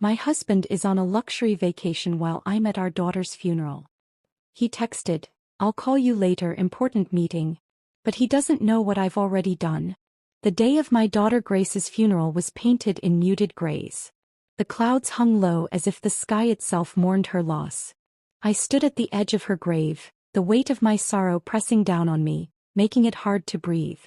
My husband is on a luxury vacation while I'm at our daughter's funeral. He texted, "I'll call you later, important meeting." But he doesn't know what I've already done. The day of my daughter Grace's funeral was painted in muted grays. The clouds hung low as if the sky itself mourned her loss. I stood at the edge of her grave, the weight of my sorrow pressing down on me, making it hard to breathe.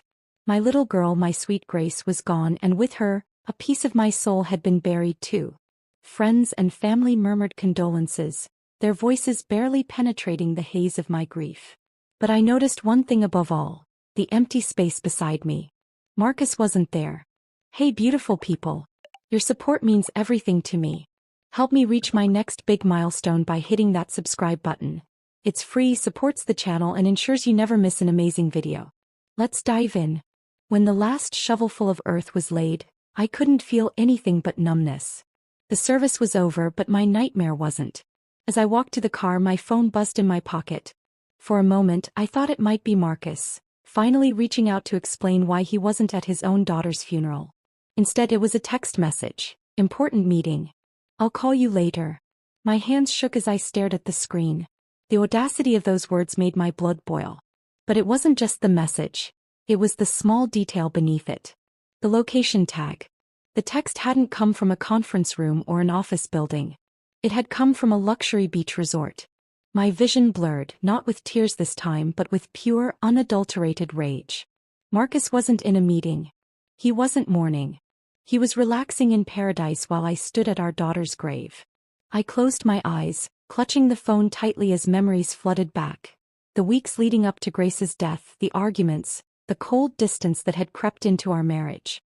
My little girl, my sweet Grace, was gone, and with her, a piece of my soul had been buried too. Friends and family murmured condolences, their voices barely penetrating the haze of my grief. But I noticed one thing above all: the empty space beside me. Marcus wasn't there. Hey beautiful people. Your support means everything to me. Help me reach my next big milestone by hitting that subscribe button. It's free, supports the channel, and ensures you never miss an amazing video. Let's dive in. When the last shovelful of earth was laid, I couldn't feel anything but numbness. The service was over, but my nightmare wasn't. As I walked to the car, my phone buzzed in my pocket. For a moment, I thought it might be Marcus, finally reaching out to explain why he wasn't at his own daughter's funeral. Instead, it was a text message: "Important meeting. I'll call you later." My hands shook as I stared at the screen. The audacity of those words made my blood boil. But it wasn't just the message. It was the small detail beneath it. The location tag. The text hadn't come from a conference room or an office building. It had come from a luxury beach resort. My vision blurred, not with tears this time, but with pure, unadulterated rage. Marcus wasn't in a meeting. He wasn't mourning. He was relaxing in paradise while I stood at our daughter's grave. I closed my eyes, clutching the phone tightly as memories flooded back. The weeks leading up to Grace's death, the arguments, the cold distance that had crept into our marriage.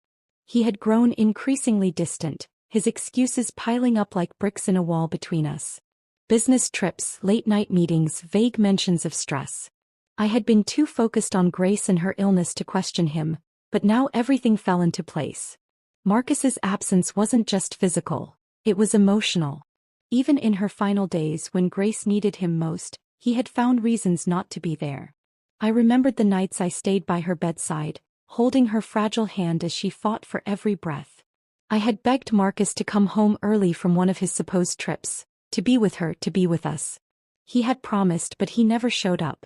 He had grown increasingly distant, his excuses piling up like bricks in a wall between us. Business trips, late-night meetings, vague mentions of stress. I had been too focused on Grace and her illness to question him, but now everything fell into place. Marcus's absence wasn't just physical, it was emotional. Even in her final days, when Grace needed him most, he had found reasons not to be there. I remembered the nights I stayed by her bedside, holding her fragile hand as she fought for every breath. I had begged Marcus to come home early from one of his supposed trips, to be with her, to be with us. He had promised, but he never showed up.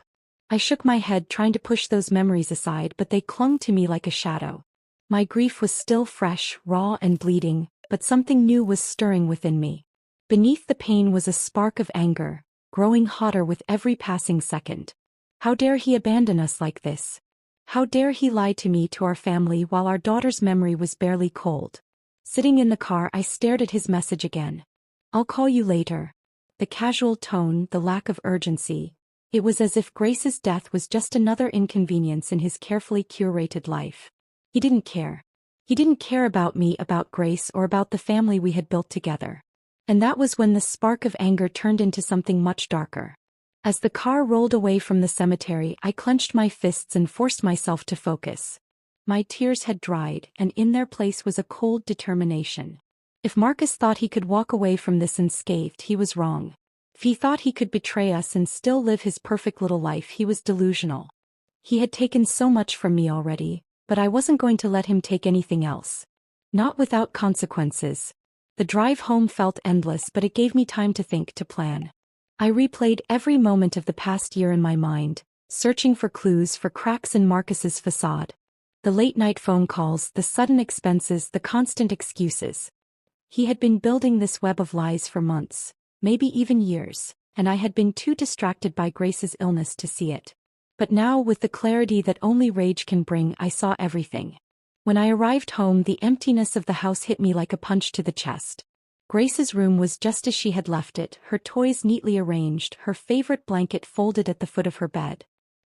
I shook my head, trying to push those memories aside, but they clung to me like a shadow. My grief was still fresh, raw and bleeding, but something new was stirring within me. Beneath the pain was a spark of anger, growing hotter with every passing second. How dare he abandon us like this? How dare he lie to me, to our family, while our daughter's memory was barely cold? Sitting in the car, I stared at his message again. "I'll call you later." The casual tone, the lack of urgency. It was as if Grace's death was just another inconvenience in his carefully curated life. He didn't care. He didn't care about me, about Grace, or about the family we had built together. And that was when the spark of anger turned into something much darker. As the car rolled away from the cemetery, I clenched my fists and forced myself to focus. My tears had dried, and in their place was a cold determination. If Marcus thought he could walk away from this unscathed, he was wrong. If he thought he could betray us and still live his perfect little life, he was delusional. He had taken so much from me already, but I wasn't going to let him take anything else. Not without consequences. The drive home felt endless, but it gave me time to think, to plan. I replayed every moment of the past year in my mind, searching for clues, for cracks in Marcus's facade. The late-night phone calls, the sudden expenses, the constant excuses. He had been building this web of lies for months, maybe even years, and I had been too distracted by Grace's illness to see it. But now, with the clarity that only rage can bring, I saw everything. When I arrived home, the emptiness of the house hit me like a punch to the chest. Grace's room was just as she had left it, her toys neatly arranged, her favorite blanket folded at the foot of her bed.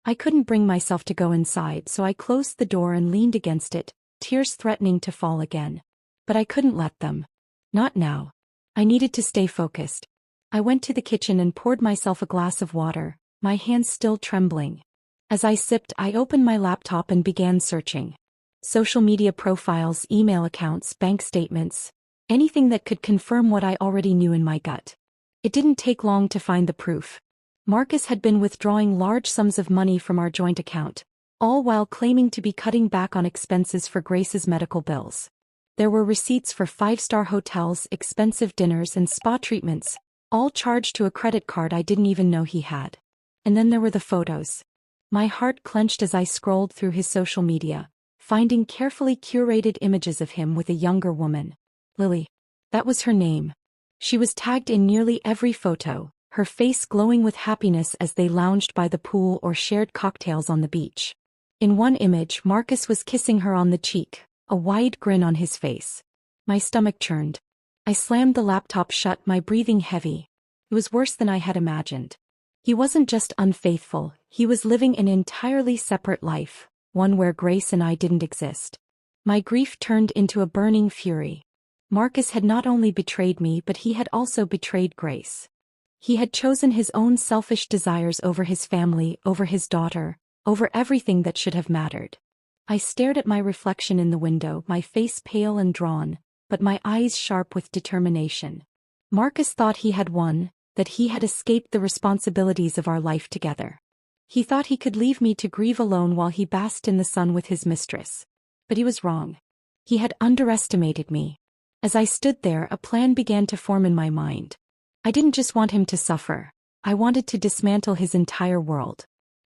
I couldn't bring myself to go inside, so I closed the door and leaned against it, tears threatening to fall again. But I couldn't let them. Not now. I needed to stay focused. I went to the kitchen and poured myself a glass of water, my hands still trembling. As I sipped, I opened my laptop and began searching. Social media profiles, email accounts, bank statements. Anything that could confirm what I already knew in my gut. It didn't take long to find the proof. Marcus had been withdrawing large sums of money from our joint account, all while claiming to be cutting back on expenses for Grace's medical bills. There were receipts for five-star hotels, expensive dinners and spa treatments, all charged to a credit card I didn't even know he had. And then there were the photos. My heart clenched as I scrolled through his social media, finding carefully curated images of him with a younger woman. Lily. That was her name. She was tagged in nearly every photo, her face glowing with happiness as they lounged by the pool or shared cocktails on the beach. In one image, Marcus was kissing her on the cheek, a wide grin on his face. My stomach churned. I slammed the laptop shut, my breathing heavy. It was worse than I had imagined. He wasn't just unfaithful, he was living an entirely separate life, one where Grace and I didn't exist. My grief turned into a burning fury. Marcus had not only betrayed me but he had also betrayed Grace. He had chosen his own selfish desires over his family, over his daughter, over everything that should have mattered. I stared at my reflection in the window, my face pale and drawn, but my eyes sharp with determination. Marcus thought he had won, that he had escaped the responsibilities of our life together. He thought he could leave me to grieve alone while he basked in the sun with his mistress. But he was wrong. He had underestimated me. As I stood there, a plan began to form in my mind. I didn't just want him to suffer. I wanted to dismantle his entire world.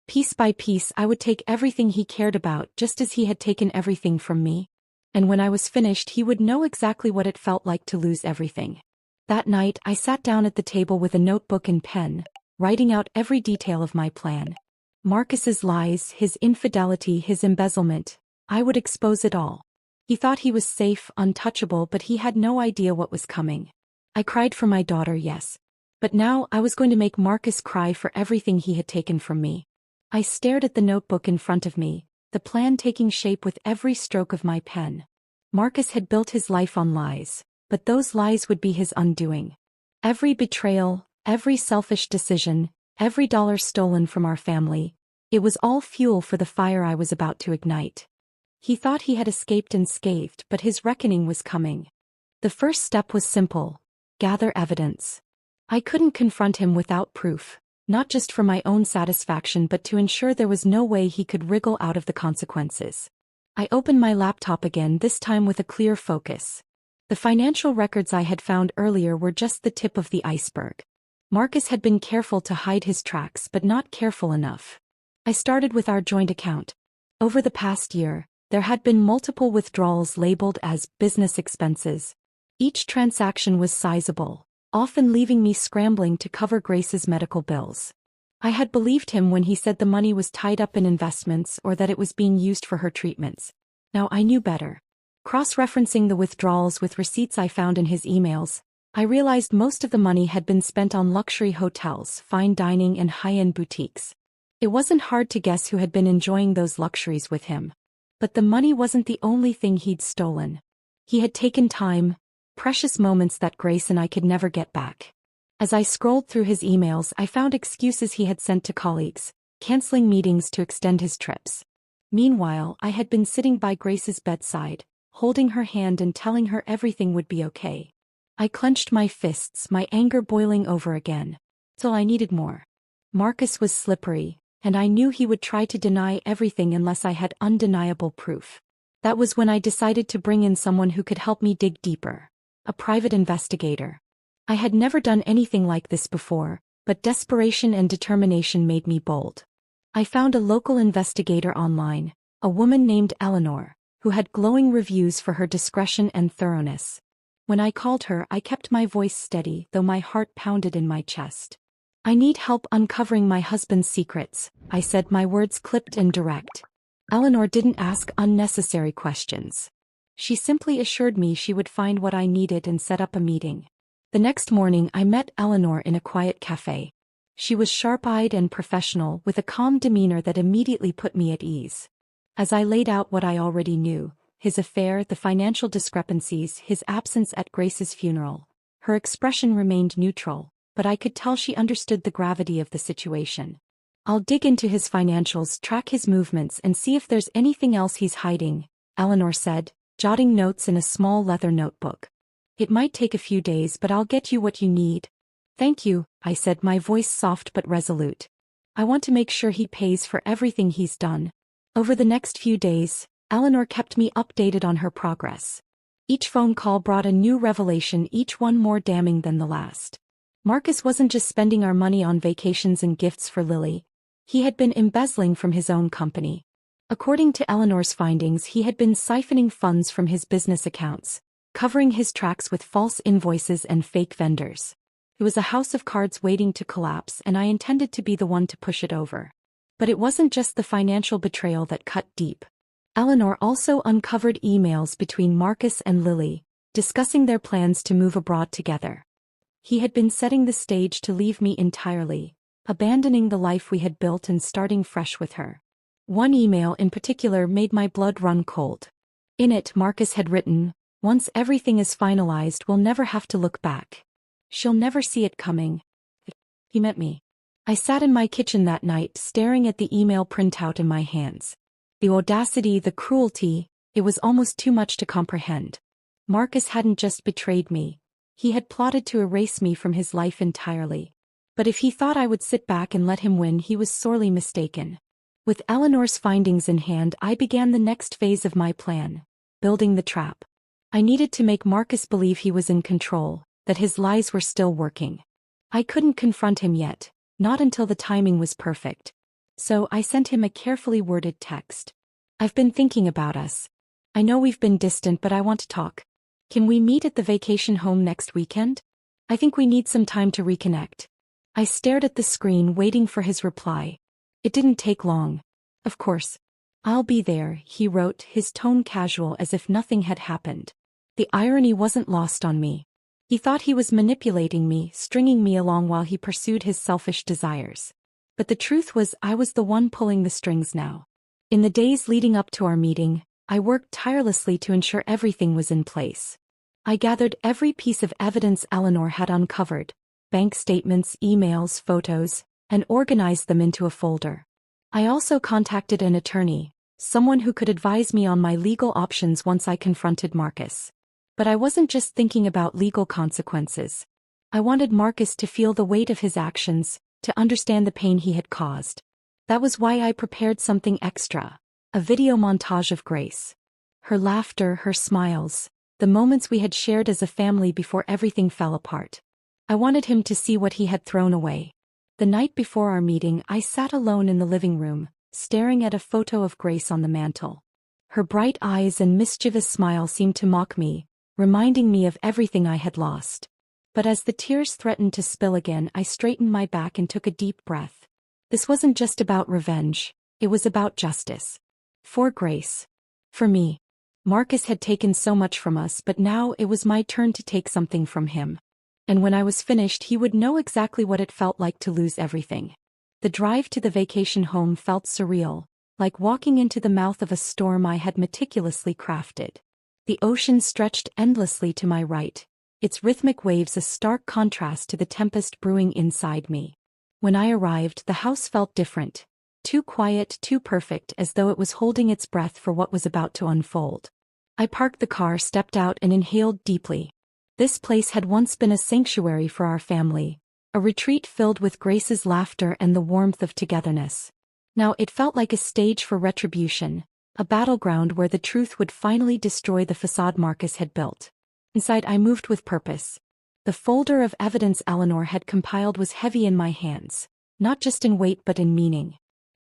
Piece by piece, I would take everything he cared about just as he had taken everything from me. And when I was finished, he would know exactly what it felt like to lose everything. That night, I sat down at the table with a notebook and pen, writing out every detail of my plan. Marcus's lies, his infidelity, his embezzlement. I would expose it all. He thought he was safe, untouchable, but he had no idea what was coming. I cried for my daughter, yes. But now I was going to make Marcus cry for everything he had taken from me. I stared at the notebook in front of me, the plan taking shape with every stroke of my pen. Marcus had built his life on lies, but those lies would be his undoing. Every betrayal, every selfish decision, every dollar stolen from our family, it was all fuel for the fire I was about to ignite. He thought he had escaped unscathed, but his reckoning was coming. The first step was simple: gather evidence. I couldn't confront him without proof, not just for my own satisfaction but to ensure there was no way he could wriggle out of the consequences. I opened my laptop again, this time with a clear focus. The financial records I had found earlier were just the tip of the iceberg. Marcus had been careful to hide his tracks but not careful enough. I started with our joint account. Over the past year, there had been multiple withdrawals labeled as business expenses. Each transaction was sizable, often leaving me scrambling to cover Grace's medical bills. I had believed him when he said the money was tied up in investments or that it was being used for her treatments. Now I knew better. Cross-referencing the withdrawals with receipts I found in his emails, I realized most of the money had been spent on luxury hotels, fine dining and high-end boutiques. It wasn't hard to guess who had been enjoying those luxuries with him. But the money wasn't the only thing he'd stolen. He had taken time, precious moments that Grace and I could never get back. As I scrolled through his emails, I found excuses he had sent to colleagues, canceling meetings to extend his trips. Meanwhile, I had been sitting by Grace's bedside, holding her hand and telling her everything would be okay. I clenched my fists, my anger boiling over again. Till I needed more. Marcus was slippery, and I knew he would try to deny everything unless I had undeniable proof. That was when I decided to bring in someone who could help me dig deeper. A private investigator. I had never done anything like this before, but desperation and determination made me bold. I found a local investigator online, a woman named Eleanor, who had glowing reviews for her discretion and thoroughness. When I called her, I kept my voice steady, though my heart pounded in my chest. I need help uncovering my husband's secrets, I said, my words clipped and direct. Eleanor didn't ask unnecessary questions. She simply assured me she would find what I needed and set up a meeting. The next morning I met Eleanor in a quiet cafe. She was sharp-eyed and professional, with a calm demeanor that immediately put me at ease. As I laid out what I already knew, his affair, the financial discrepancies, his absence at Grace's funeral, her expression remained neutral, but I could tell she understood the gravity of the situation. I'll dig into his financials, track his movements, and see if there's anything else he's hiding, Eleanor said, jotting notes in a small leather notebook. It might take a few days, but I'll get you what you need. Thank you, I said, my voice soft but resolute. I want to make sure he pays for everything he's done. Over the next few days, Eleanor kept me updated on her progress. Each phone call brought a new revelation, each one more damning than the last. Marcus wasn't just spending our money on vacations and gifts for Lily. He had been embezzling from his own company. According to Eleanor's findings, he had been siphoning funds from his business accounts, covering his tracks with false invoices and fake vendors. It was a house of cards waiting to collapse, and I intended to be the one to push it over. But it wasn't just the financial betrayal that cut deep. Eleanor also uncovered emails between Marcus and Lily, discussing their plans to move abroad together. He had been setting the stage to leave me entirely, abandoning the life we had built and starting fresh with her. One email in particular made my blood run cold. In it, Marcus had written, "Once everything is finalized, we'll never have to look back. She'll never see it coming." He meant me. I sat in my kitchen that night, staring at the email printout in my hands. The audacity, the cruelty, it was almost too much to comprehend. Marcus hadn't just betrayed me. He had plotted to erase me from his life entirely. But if he thought I would sit back and let him win, he was sorely mistaken. With Eleanor's findings in hand, I began the next phase of my plan, building the trap. I needed to make Marcus believe he was in control, that his lies were still working. I couldn't confront him yet, not until the timing was perfect. So I sent him a carefully worded text. "I've been thinking about us. I know we've been distant, but I want to talk. Can we meet at the vacation home next weekend? I think we need some time to reconnect." I stared at the screen, waiting for his reply. It didn't take long. "Of course. I'll be there," he wrote, his tone casual as if nothing had happened. The irony wasn't lost on me. He thought he was manipulating me, stringing me along while he pursued his selfish desires. But the truth was, I was the one pulling the strings now. In the days leading up to our meeting, I worked tirelessly to ensure everything was in place. I gathered every piece of evidence Eleanor had uncovered, bank statements, emails, photos, and organized them into a folder. I also contacted an attorney, someone who could advise me on my legal options once I confronted Marcus. But I wasn't just thinking about legal consequences. I wanted Marcus to feel the weight of his actions, to understand the pain he had caused. That was why I prepared something extra, a video montage of Grace. Her laughter, her smiles, the moments we had shared as a family before everything fell apart. I wanted him to see what he had thrown away. The night before our meeting, I sat alone in the living room, staring at a photo of Grace on the mantel. Her bright eyes and mischievous smile seemed to mock me, reminding me of everything I had lost. But as the tears threatened to spill again, I straightened my back and took a deep breath. This wasn't just about revenge, it was about justice. For Grace. For me. Marcus had taken so much from us, but now it was my turn to take something from him. And when I was finished, he would know exactly what it felt like to lose everything. The drive to the vacation home felt surreal, like walking into the mouth of a storm I had meticulously crafted. The ocean stretched endlessly to my right, its rhythmic waves a stark contrast to the tempest brewing inside me. When I arrived, the house felt different. Too quiet, too perfect, as though it was holding its breath for what was about to unfold. I parked the car, stepped out, and inhaled deeply. This place had once been a sanctuary for our family, a retreat filled with Grace's laughter and the warmth of togetherness. Now it felt like a stage for retribution, a battleground where the truth would finally destroy the facade Marcus had built. Inside, I moved with purpose. The folder of evidence Eleanor had compiled was heavy in my hands, not just in weight but in meaning.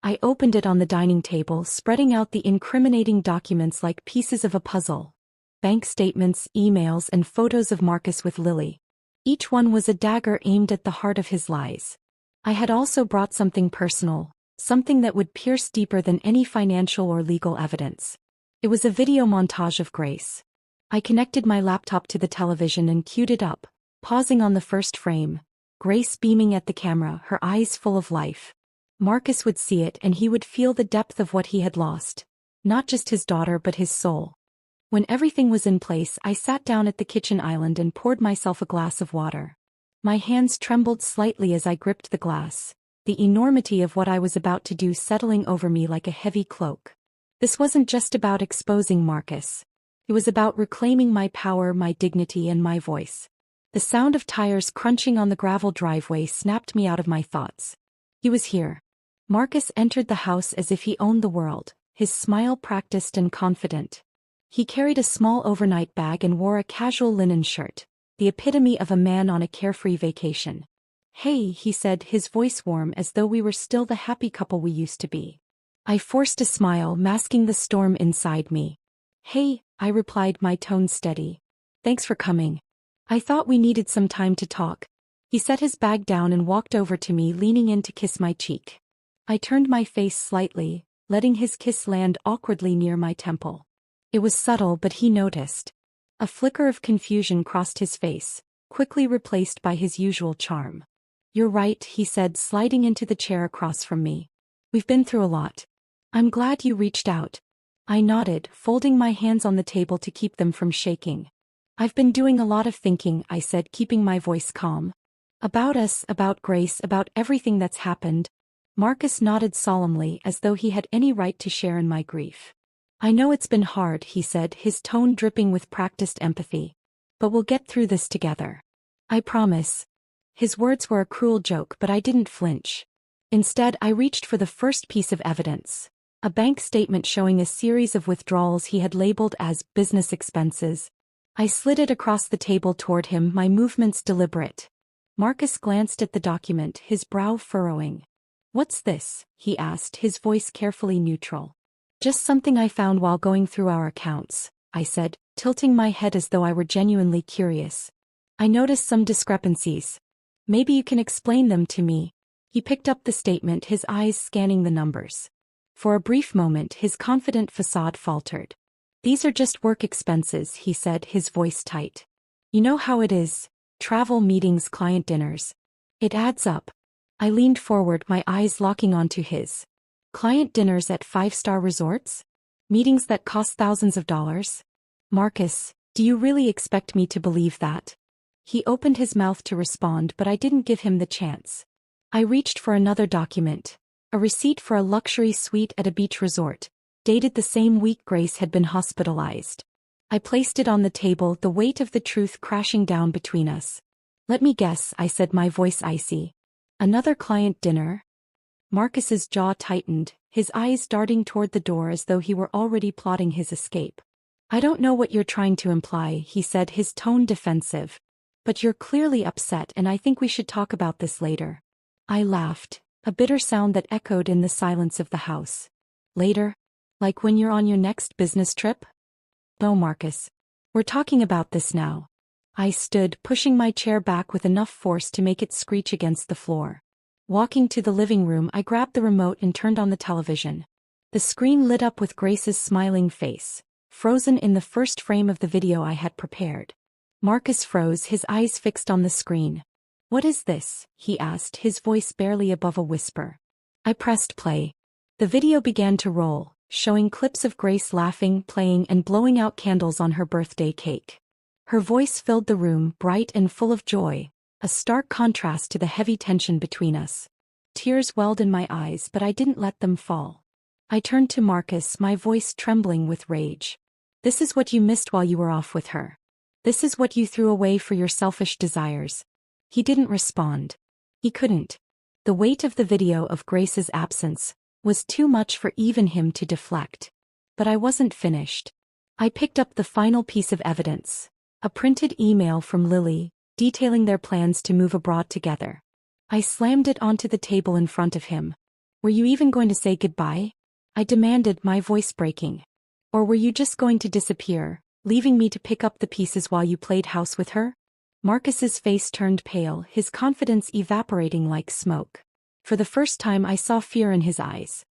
I opened it on the dining table, spreading out the incriminating documents like pieces of a puzzle. Bank statements, emails, and photos of Marcus with Lily. Each one was a dagger aimed at the heart of his lies. I had also brought something personal, something that would pierce deeper than any financial or legal evidence. It was a video montage of Grace. I connected my laptop to the television and queued it up, pausing on the first frame, Grace beaming at the camera, her eyes full of life. Marcus would see it and he would feel the depth of what he had lost, not just his daughter but his soul. When everything was in place, I sat down at the kitchen island and poured myself a glass of water. My hands trembled slightly as I gripped the glass, the enormity of what I was about to do settling over me like a heavy cloak. This wasn't just about exposing Marcus. It was about reclaiming my power, my dignity, and my voice. The sound of tires crunching on the gravel driveway snapped me out of my thoughts. He was here. Marcus entered the house as if he owned the world, his smile practiced and confident. He carried a small overnight bag and wore a casual linen shirt, the epitome of a man on a carefree vacation. "Hey," he said, his voice warm as though we were still the happy couple we used to be. I forced a smile, masking the storm inside me. "Hey," I replied, my tone steady. "Thanks for coming. I thought we needed some time to talk." He set his bag down and walked over to me, leaning in to kiss my cheek. I turned my face slightly, letting his kiss land awkwardly near my temple. It was subtle, but he noticed. A flicker of confusion crossed his face, quickly replaced by his usual charm. "You're right," he said, sliding into the chair across from me. "We've been through a lot. I'm glad you reached out." I nodded, folding my hands on the table to keep them from shaking. "I've been doing a lot of thinking," I said, keeping my voice calm. "About us, about Grace, about everything that's happened." Marcus nodded solemnly, as though he had any right to share in my grief. "I know it's been hard," he said, his tone dripping with practiced empathy. "But we'll get through this together. I promise." His words were a cruel joke, but I didn't flinch. Instead, I reached for the first piece of evidence. A bank statement showing a series of withdrawals he had labeled as business expenses. I slid it across the table toward him, my movements deliberate. Marcus glanced at the document, his brow furrowing. "What's this?" he asked, his voice carefully neutral. "Just something I found while going through our accounts," I said, tilting my head as though I were genuinely curious. "I noticed some discrepancies. Maybe you can explain them to me." He picked up the statement, his eyes scanning the numbers. For a brief moment, his confident facade faltered. "These are just work expenses," he said, his voice tight. "You know how it is. Travel, meetings, client dinners. It adds up." I leaned forward, my eyes locking onto his. "Client dinners at five-star resorts? Meetings that cost thousands of dollars? Marcus, do you really expect me to believe that?" He opened his mouth to respond, but I didn't give him the chance. I reached for another document. A receipt for a luxury suite at a beach resort, dated the same week Grace had been hospitalized. I placed it on the table, the weight of the truth crashing down between us. "Let me guess," I said, my voice icy. "Another client dinner?" Marcus's jaw tightened, his eyes darting toward the door as though he were already plotting his escape. "I don't know what you're trying to imply," he said, his tone defensive. "But you're clearly upset, and I think we should talk about this later." I laughed, a bitter sound that echoed in the silence of the house. "Later? Like when you're on your next business trip?" "No, Marcus. We're talking about this now." I stood, pushing my chair back with enough force to make it screech against the floor. Walking to the living room, I grabbed the remote and turned on the television. The screen lit up with Grace's smiling face, frozen in the first frame of the video I had prepared. Marcus froze, his eyes fixed on the screen. "What is this?" he asked, his voice barely above a whisper. I pressed play. The video began to roll, showing clips of Grace laughing, playing, and blowing out candles on her birthday cake. Her voice filled the room, bright and full of joy, a stark contrast to the heavy tension between us. Tears welled in my eyes, but I didn't let them fall. I turned to Marcus, my voice trembling with rage. "This is what you missed while you were off with her. This is what you threw away for your selfish desires." He didn't respond. He couldn't. The weight of the video of Grace's absence was too much for even him to deflect. But I wasn't finished. I picked up the final piece of evidence, a printed email from Lily, detailing their plans to move abroad together. I slammed it onto the table in front of him. "Were you even going to say goodbye?" I demanded, my voice breaking. "Or were you just going to disappear, leaving me to pick up the pieces while you played house with her?" Marcus's face turned pale, his confidence evaporating like smoke. For the first time I saw fear in his eyes.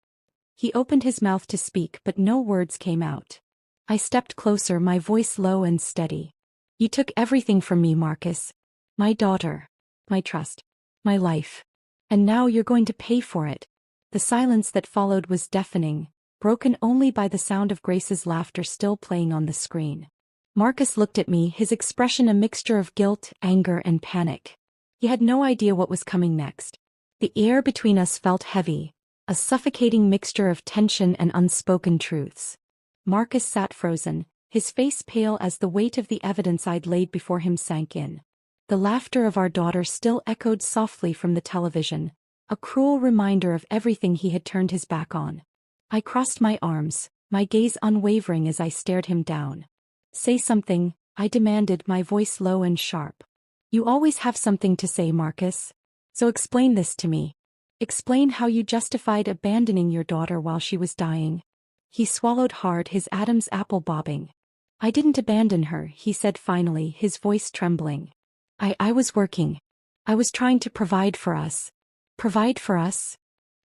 He opened his mouth to speak, but no words came out. I stepped closer, my voice low and steady. "You took everything from me, Marcus. My daughter, my trust, my life. And now you're going to pay for it." The silence that followed was deafening, broken only by the sound of Grace's laughter still playing on the screen. Marcus looked at me, his expression a mixture of guilt, anger, and panic. He had no idea what was coming next. The air between us felt heavy, a suffocating mixture of tension and unspoken truths. Marcus sat frozen, his face pale as the weight of the evidence I'd laid before him sank in. The laughter of our daughter still echoed softly from the television, a cruel reminder of everything he had turned his back on. I crossed my arms, my gaze unwavering as I stared him down. Say something, I demanded, my voice low and sharp. You always have something to say, Marcus. So explain this to me. Explain how you justified abandoning your daughter while she was dying. He swallowed hard, his Adam's apple bobbing. I didn't abandon her, he said finally, his voice trembling. I was working. I was trying to provide for us. Provide for us?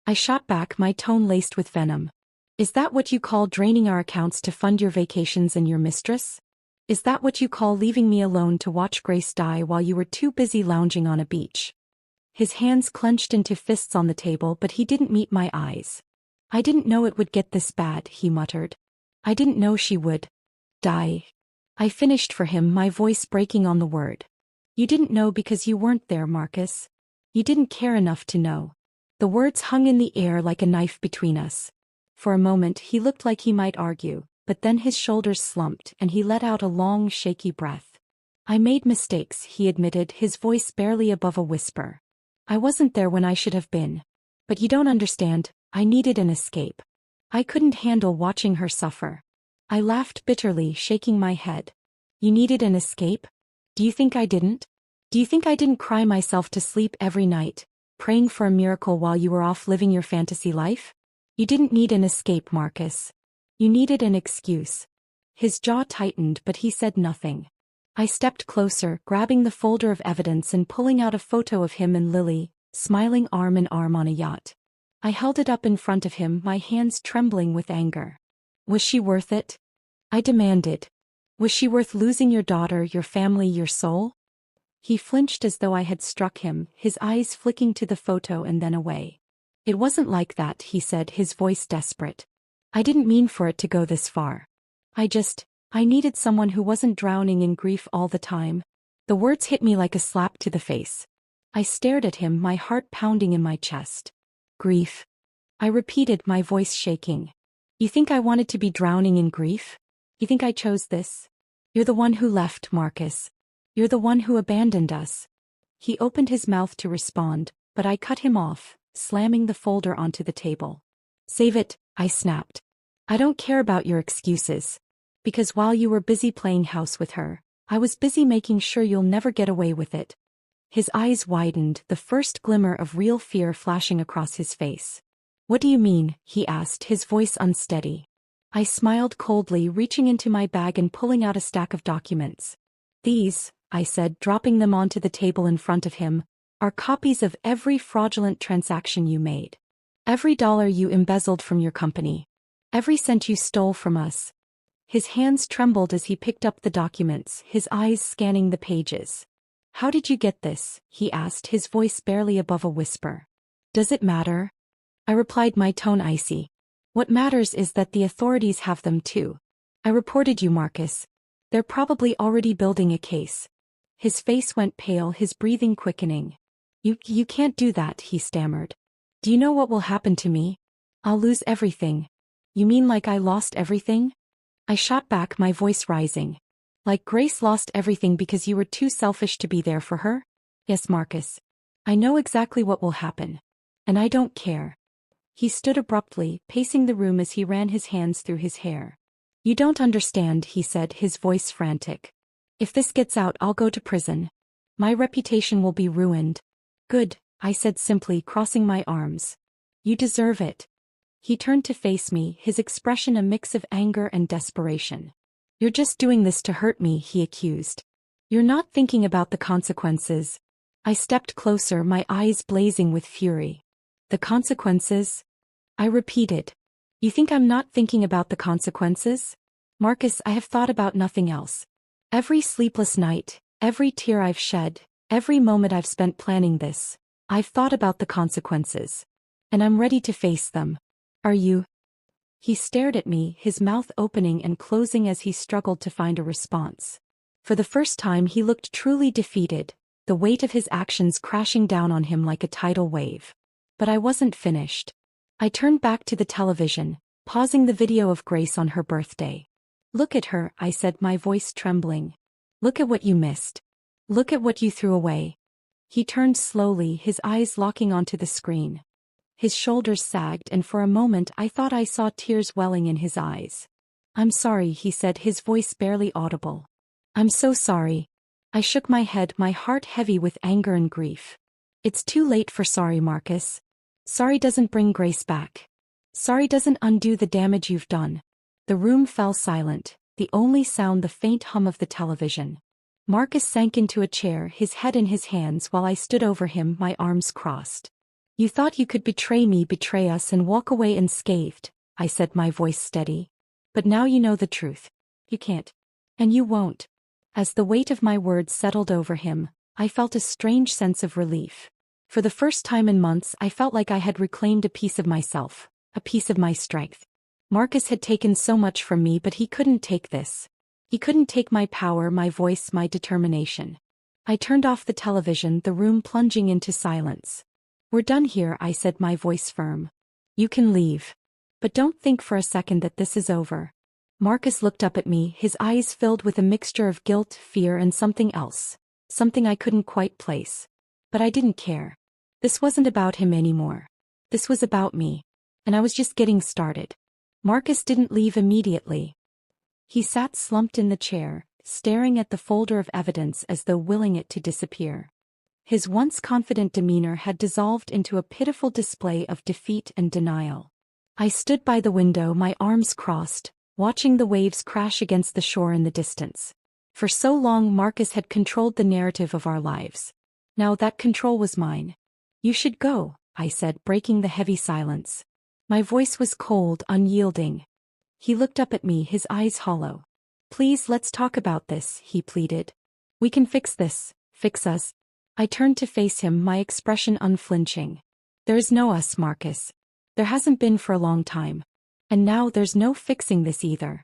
I shot back, my tone laced with venom. Is that what you call draining our accounts to fund your vacations and your mistress? Is that what you call leaving me alone to watch Grace die while you were too busy lounging on a beach? His hands clenched into fists on the table, but he didn't meet my eyes. I didn't know it would get this bad, he muttered. I didn't know she would die. I finished for him, my voice breaking on the word. You didn't know because you weren't there, Marcus. You didn't care enough to know. The words hung in the air like a knife between us. For a moment he looked like he might argue, but then his shoulders slumped and he let out a long, shaky breath. I made mistakes, he admitted, his voice barely above a whisper. I wasn't there when I should have been. But you don't understand, I needed an escape. I couldn't handle watching her suffer. I laughed bitterly, shaking my head. You needed an escape? Do you think I didn't? Do you think I didn't cry myself to sleep every night, praying for a miracle while you were off living your fantasy life? You didn't need an escape, Marcus. You needed an excuse. His jaw tightened, but he said nothing. I stepped closer, grabbing the folder of evidence and pulling out a photo of him and Lily, smiling arm in arm on a yacht. I held it up in front of him, my hands trembling with anger. Was she worth it? I demanded. Was she worth losing your daughter, your family, your soul? He flinched as though I had struck him, his eyes flicking to the photo and then away. It wasn't like that, he said, his voice desperate. I didn't mean for it to go this far. I needed someone who wasn't drowning in grief all the time. The words hit me like a slap to the face. I stared at him, my heart pounding in my chest. Grief. I repeated, my voice shaking. You think I wanted to be drowning in grief? You think I chose this? You're the one who left, Marcus. You're the one who abandoned us. He opened his mouth to respond, but I cut him off, slamming the folder onto the table. Save it, I snapped. I don't care about your excuses. Because while you were busy playing house with her, I was busy making sure you'll never get away with it. His eyes widened, the first glimmer of real fear flashing across his face. What do you mean? He asked, his voice unsteady. I smiled coldly, reaching into my bag and pulling out a stack of documents. These, I said, dropping them onto the table in front of him, are copies of every fraudulent transaction you made. Every dollar you embezzled from your company. Every cent you stole from us. His hands trembled as he picked up the documents, his eyes scanning the pages. How did you get this? He asked, his voice barely above a whisper. Does it matter? I replied, my tone icy. What matters is that the authorities have them too. I reported you, Marcus. They're probably already building a case. His face went pale, his breathing quickening. You can't do that, he stammered. Do you know what will happen to me? I'll lose everything. You mean like I lost everything? I shot back, my voice rising. Like Grace lost everything because you were too selfish to be there for her? Yes, Marcus. I know exactly what will happen. And I don't care. He stood abruptly, pacing the room as he ran his hands through his hair. You don't understand, he said, his voice frantic. If this gets out, I'll go to prison. My reputation will be ruined. Good, I said simply, crossing my arms. You deserve it. He turned to face me, his expression a mix of anger and desperation. You're just doing this to hurt me, he accused. You're not thinking about the consequences. I stepped closer, my eyes blazing with fury. The consequences? I repeated. You think I'm not thinking about the consequences? Marcus, I have thought about nothing else. Every sleepless night, every tear I've shed, every moment I've spent planning this, I've thought about the consequences. And I'm ready to face them. Are you? He stared at me, his mouth opening and closing as he struggled to find a response. For the first time he looked truly defeated, the weight of his actions crashing down on him like a tidal wave. But I wasn't finished. I turned back to the television, pausing the video of Grace on her birthday. Look at her, I said, my voice trembling. Look at what you missed. Look at what you threw away. He turned slowly, his eyes locking onto the screen. His shoulders sagged and for a moment I thought I saw tears welling in his eyes. "I'm sorry," he said, his voice barely audible. "I'm so sorry." I shook my head, my heart heavy with anger and grief. "It's too late for sorry, Marcus. Sorry doesn't bring Grace back. Sorry doesn't undo the damage you've done." The room fell silent, the only sound the faint hum of the television. Marcus sank into a chair, his head in his hands while I stood over him, my arms crossed. "You thought you could betray me, betray us and walk away unscathed," I said, my voice steady. "But now you know the truth. You can't. And you won't." As the weight of my words settled over him, I felt a strange sense of relief. For the first time in months I felt like I had reclaimed a piece of myself, a piece of my strength. Marcus had taken so much from me, but he couldn't take this. He couldn't take my power, my voice, my determination. I turned off the television, the room plunging into silence. "We're done here," I said, my voice firm. "You can leave. But don't think for a second that this is over." Marcus looked up at me, his eyes filled with a mixture of guilt, fear and something else. Something I couldn't quite place. But I didn't care. This wasn't about him anymore. This was about me. And I was just getting started. Marcus didn't leave immediately. He sat slumped in the chair, staring at the folder of evidence as though willing it to disappear. His once confident demeanor had dissolved into a pitiful display of defeat and denial. I stood by the window, my arms crossed, watching the waves crash against the shore in the distance. For so long Marcus had controlled the narrative of our lives. Now that control was mine. "You should go," I said, breaking the heavy silence. My voice was cold, unyielding. He looked up at me, his eyes hollow. "Please, let's talk about this," he pleaded. "We can fix this, fix us." I turned to face him, my expression unflinching. "There is no us, Marcus. There hasn't been for a long time. And now there's no fixing this either."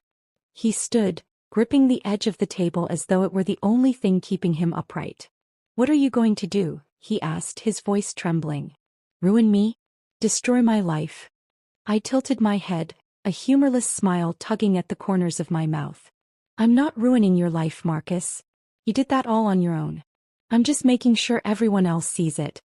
He stood, gripping the edge of the table as though it were the only thing keeping him upright. "What are you going to do?" he asked, his voice trembling. "Ruin me? Destroy my life?" I tilted my head, a humorless smile tugging at the corners of my mouth. "I'm not ruining your life, Marcus. You did that all on your own. I'm just making sure everyone else sees it."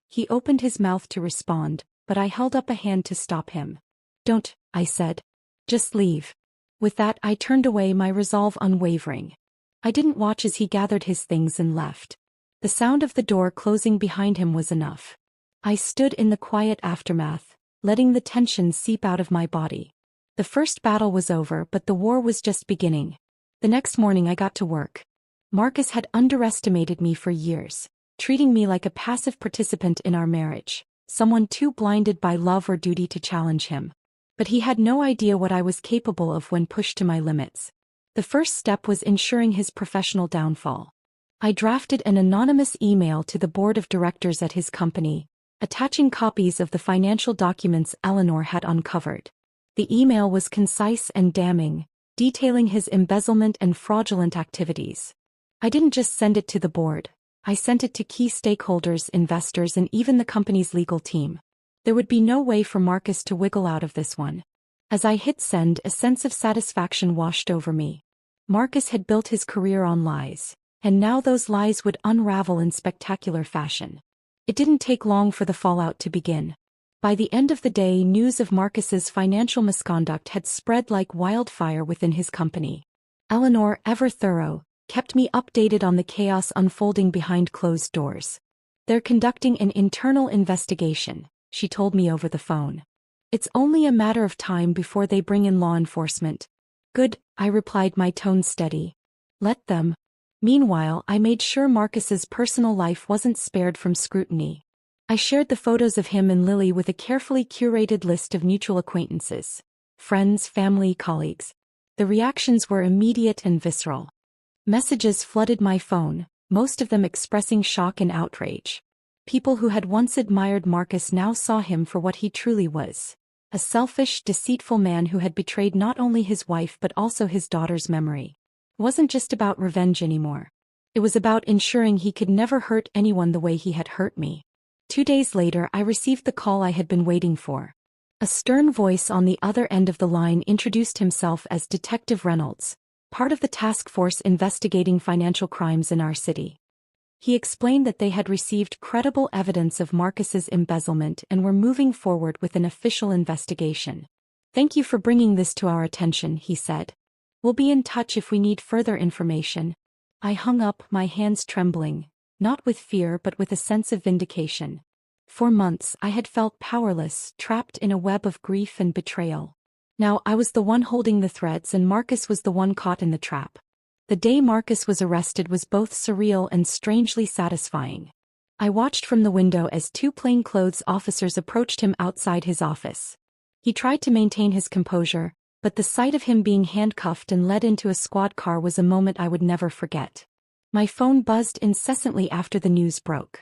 He opened his mouth to respond, but I held up a hand to stop him. "Don't," I said. "Just leave." With that I turned away, my resolve unwavering. I didn't watch as he gathered his things and left. The sound of the door closing behind him was enough. I stood in the quiet aftermath, letting the tension seep out of my body. The first battle was over, but the war was just beginning. The next morning I got to work. Marcus had underestimated me for years, treating me like a passive participant in our marriage, someone too blinded by love or duty to challenge him. But he had no idea what I was capable of when pushed to my limits. The first step was ensuring his professional downfall. I drafted an anonymous email to the board of directors at his company, attaching copies of the financial documents Eleanor had uncovered. The email was concise and damning, detailing his embezzlement and fraudulent activities. I didn't just send it to the board. I sent it to key stakeholders, investors, and even the company's legal team. There would be no way for Marcus to wiggle out of this one. As I hit send, a sense of satisfaction washed over me. Marcus had built his career on lies, and now those lies would unravel in spectacular fashion. It didn't take long for the fallout to begin. By the end of the day, news of Marcus's financial misconduct had spread like wildfire within his company. Eleanor, ever thorough, kept me updated on the chaos unfolding behind closed doors. "They're conducting an internal investigation," she told me over the phone. "It's only a matter of time before they bring in law enforcement." "Good," I replied, my tone steady. "Let them." Meanwhile, I made sure Marcus's personal life wasn't spared from scrutiny. I shared the photos of him and Lily with a carefully curated list of mutual acquaintances, friends, family, colleagues. The reactions were immediate and visceral. Messages flooded my phone, most of them expressing shock and outrage. People who had once admired Marcus now saw him for what he truly was. A selfish, deceitful man who had betrayed not only his wife but also his daughter's memory. It wasn't just about revenge anymore. It was about ensuring he could never hurt anyone the way he had hurt me. 2 days later, I received the call I had been waiting for. A stern voice on the other end of the line introduced himself as Detective Reynolds, part of the task force investigating financial crimes in our city. He explained that they had received credible evidence of Marcus's embezzlement and were moving forward with an official investigation. "Thank you for bringing this to our attention," he said. "We'll be in touch if we need further information." I hung up, my hands trembling, not with fear but with a sense of vindication. For months I had felt powerless, trapped in a web of grief and betrayal. Now I was the one holding the threads and Marcus was the one caught in the trap. The day Marcus was arrested was both surreal and strangely satisfying. I watched from the window as two plainclothes officers approached him outside his office. He tried to maintain his composure, but the sight of him being handcuffed and led into a squad car was a moment I would never forget. My phone buzzed incessantly after the news broke.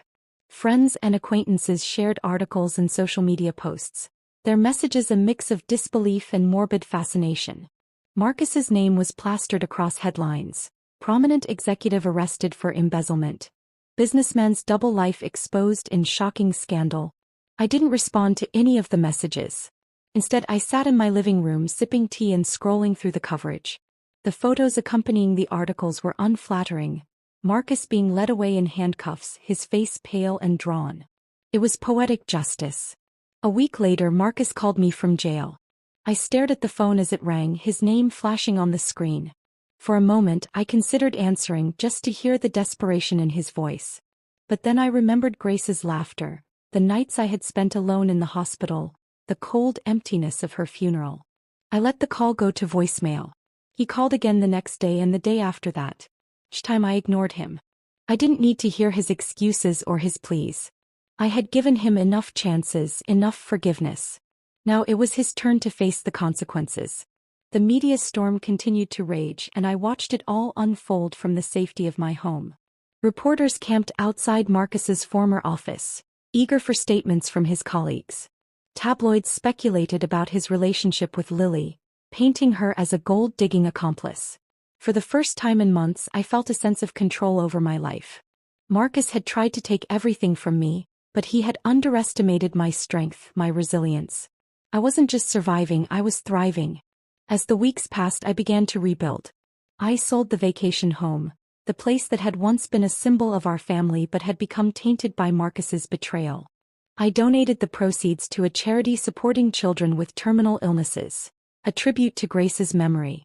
Friends and acquaintances shared articles and social media posts, their messages a mix of disbelief and morbid fascination. Marcus's name was plastered across headlines: prominent executive arrested for embezzlement, businessman's double life exposed in shocking scandal. I didn't respond to any of the messages. Instead, I sat in my living room sipping tea and scrolling through the coverage. The photos accompanying the articles were unflattering. Marcus being led away in handcuffs, his face pale and drawn. It was poetic justice. A week later, Marcus called me from jail. I stared at the phone as it rang, his name flashing on the screen. For a moment, I considered answering just to hear the desperation in his voice. But then I remembered Grace's laughter, the nights I had spent alone in the hospital, the cold emptiness of her funeral. I let the call go to voicemail. He called again the next day and the day after that. Each time I ignored him. I didn't need to hear his excuses or his pleas. I had given him enough chances, enough forgiveness. Now it was his turn to face the consequences. The media storm continued to rage and I watched it all unfold from the safety of my home. Reporters camped outside Marcus's former office, eager for statements from his colleagues. Tabloids speculated about his relationship with Lily, painting her as a gold-digging accomplice. For the first time in months, I felt a sense of control over my life. Marcus had tried to take everything from me, but he had underestimated my strength, my resilience. I wasn't just surviving, I was thriving. As the weeks passed, I began to rebuild. I sold the vacation home, the place that had once been a symbol of our family but had become tainted by Marcus's betrayal. I donated the proceeds to a charity supporting children with terminal illnesses, a tribute to Grace's memory.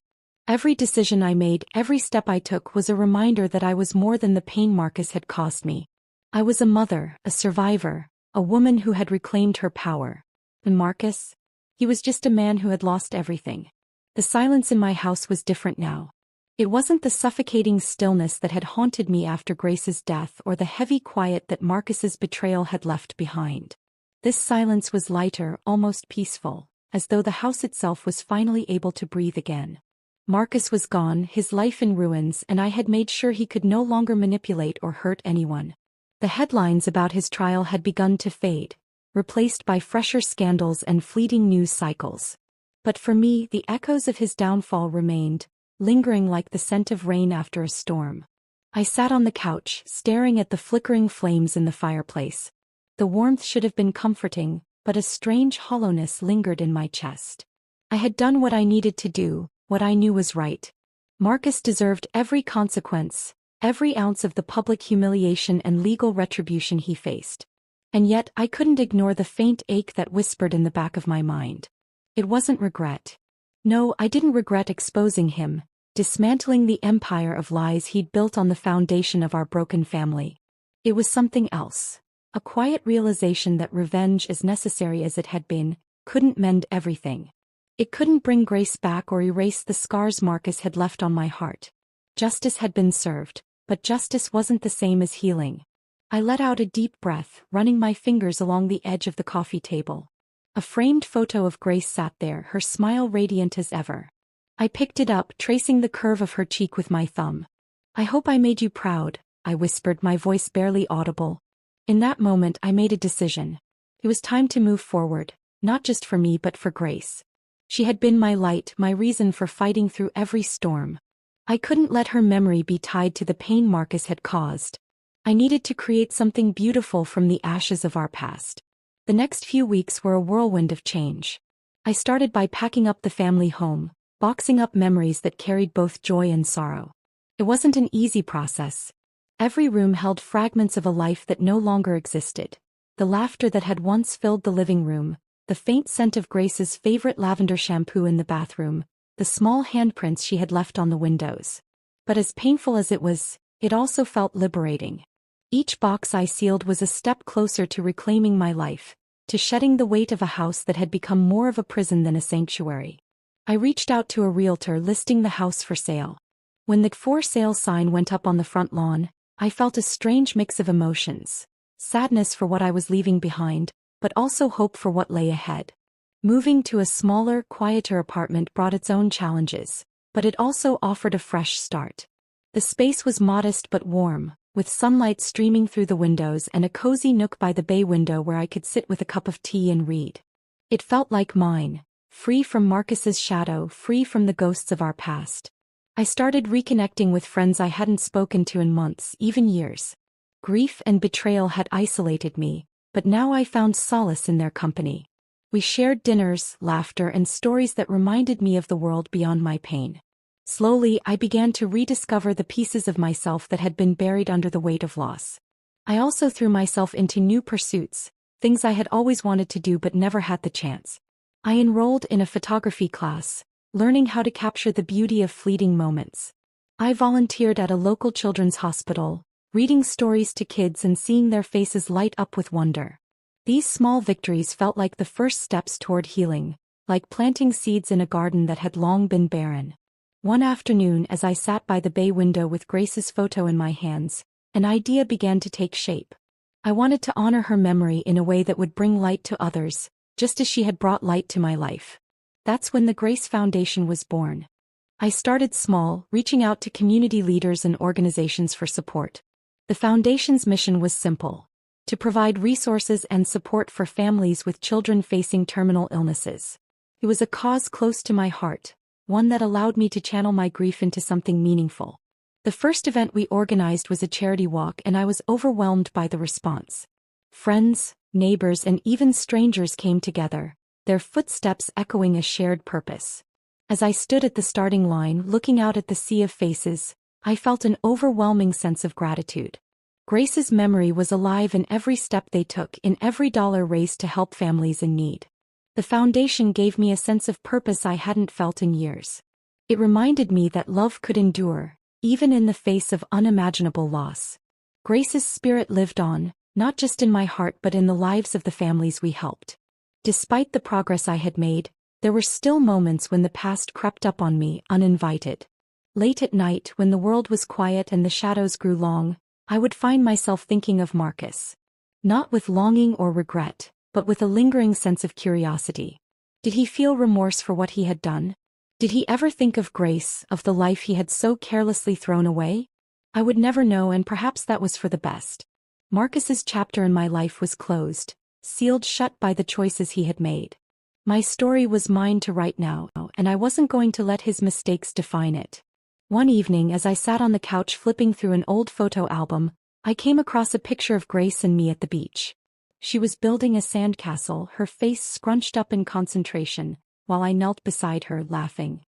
Every decision I made, every step I took was a reminder that I was more than the pain Marcus had caused me. I was a mother, a survivor, a woman who had reclaimed her power. And Marcus? He was just a man who had lost everything. The silence in my house was different now. It wasn't the suffocating stillness that had haunted me after Grace's death or the heavy quiet that Marcus's betrayal had left behind. This silence was lighter, almost peaceful, as though the house itself was finally able to breathe again. Marcus was gone, his life in ruins, and I had made sure he could no longer manipulate or hurt anyone. The headlines about his trial had begun to fade, replaced by fresher scandals and fleeting news cycles. But for me, the echoes of his downfall remained, lingering like the scent of rain after a storm. I sat on the couch, staring at the flickering flames in the fireplace. The warmth should have been comforting, but a strange hollowness lingered in my chest. I had done what I needed to do, what I knew was right. Marcus deserved every consequence, every ounce of the public humiliation and legal retribution he faced. And yet I couldn't ignore the faint ache that whispered in the back of my mind. It wasn't regret. No, I didn't regret exposing him, dismantling the empire of lies he'd built on the foundation of our broken family. It was something else. A quiet realization that revenge, as necessary as it had been, couldn't mend everything. It couldn't bring Grace back or erase the scars Marcus had left on my heart. Justice had been served, but justice wasn't the same as healing. I let out a deep breath, running my fingers along the edge of the coffee table. A framed photo of Grace sat there, her smile radiant as ever. I picked it up, tracing the curve of her cheek with my thumb. "I hope I made you proud," I whispered, my voice barely audible. In that moment, I made a decision. It was time to move forward, not just for me but for Grace. She had been my light, my reason for fighting through every storm. I couldn't let her memory be tied to the pain Marcus had caused. I needed to create something beautiful from the ashes of our past. The next few weeks were a whirlwind of change. I started by packing up the family home, boxing up memories that carried both joy and sorrow. It wasn't an easy process. Every room held fragments of a life that no longer existed. The laughter that had once filled the living room, the faint scent of Grace's favorite lavender shampoo in the bathroom, the small handprints she had left on the windows. But as painful as it was, it also felt liberating. Each box I sealed was a step closer to reclaiming my life, to shedding the weight of a house that had become more of a prison than a sanctuary. I reached out to a realtor listing the house for sale. When the for sale sign went up on the front lawn, I felt a strange mix of emotions. Sadness for what I was leaving behind, but also hope for what lay ahead. Moving to a smaller, quieter apartment brought its own challenges, but it also offered a fresh start. The space was modest but warm, with sunlight streaming through the windows and a cozy nook by the bay window where I could sit with a cup of tea and read. It felt like mine, free from Marcus's shadow, free from the ghosts of our past. I started reconnecting with friends I hadn't spoken to in months, even years. Grief and betrayal had isolated me, but now I found solace in their company. We shared dinners, laughter, and stories that reminded me of the world beyond my pain. Slowly, I began to rediscover the pieces of myself that had been buried under the weight of loss. I also threw myself into new pursuits, things I had always wanted to do but never had the chance. I enrolled in a photography class, learning how to capture the beauty of fleeting moments. I volunteered at a local children's hospital, reading stories to kids and seeing their faces light up with wonder. These small victories felt like the first steps toward healing, like planting seeds in a garden that had long been barren. One afternoon, as I sat by the bay window with Grace's photo in my hands, an idea began to take shape. I wanted to honor her memory in a way that would bring light to others, just as she had brought light to my life. That's when the Grace Foundation was born. I started small, reaching out to community leaders and organizations for support. The foundation's mission was simple: to provide resources and support for families with children facing terminal illnesses. It was a cause close to my heart, one that allowed me to channel my grief into something meaningful. The first event we organized was a charity walk, and I was overwhelmed by the response. Friends, neighbors, and even strangers came together, their footsteps echoing a shared purpose. As I stood at the starting line, looking out at the sea of faces, I felt an overwhelming sense of gratitude. Grace's memory was alive in every step they took, in every dollar raised to help families in need. The foundation gave me a sense of purpose I hadn't felt in years. It reminded me that love could endure, even in the face of unimaginable loss. Grace's spirit lived on, not just in my heart but in the lives of the families we helped. Despite the progress I had made, there were still moments when the past crept up on me uninvited. Late at night, when the world was quiet and the shadows grew long, I would find myself thinking of Marcus. Not with longing or regret, but with a lingering sense of curiosity. Did he feel remorse for what he had done? Did he ever think of Grace, of the life he had so carelessly thrown away? I would never know, and perhaps that was for the best. Marcus's chapter in my life was closed, sealed shut by the choices he had made. My story was mine to write now, and I wasn't going to let his mistakes define it. One evening, as I sat on the couch flipping through an old photo album, I came across a picture of Grace and me at the beach. She was building a sandcastle, her face scrunched up in concentration, while I knelt beside her, laughing.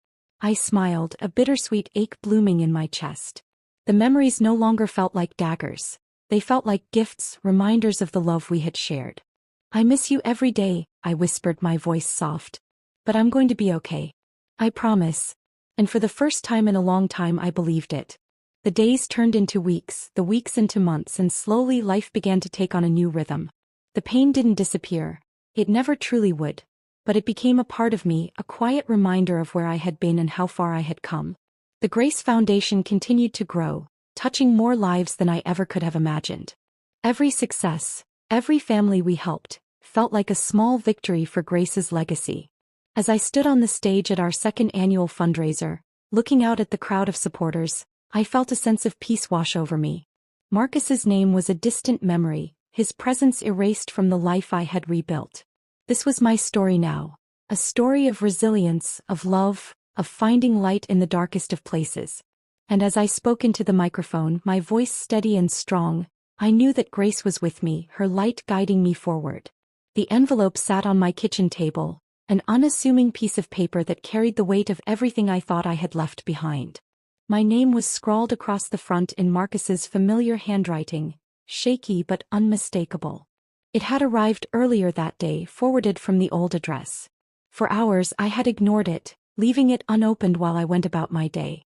I smiled, a bittersweet ache blooming in my chest. The memories no longer felt like daggers. They felt like gifts, reminders of the love we had shared. "I miss you every day," I whispered, my voice soft. "But I'm going to be okay. I promise." And for the first time in a long time, I believed it. The days turned into weeks, the weeks into months, and slowly life began to take on a new rhythm. The pain didn't disappear. It never truly would. But it became a part of me, a quiet reminder of where I had been and how far I had come. The Grace Foundation continued to grow, touching more lives than I ever could have imagined. Every success, every family we helped, felt like a small victory for Grace's legacy. As I stood on the stage at our second annual fundraiser, looking out at the crowd of supporters, I felt a sense of peace wash over me. Marcus's name was a distant memory, his presence erased from the life I had rebuilt. This was my story now, a story of resilience, of love, of finding light in the darkest of places. And as I spoke into the microphone, my voice steady and strong, I knew that Grace was with me, her light guiding me forward. The envelope sat on my kitchen table, an unassuming piece of paper that carried the weight of everything I thought I had left behind. My name was scrawled across the front in Marcus's familiar handwriting, shaky but unmistakable. It had arrived earlier that day, forwarded from the old address. For hours I had ignored it, leaving it unopened while I went about my day.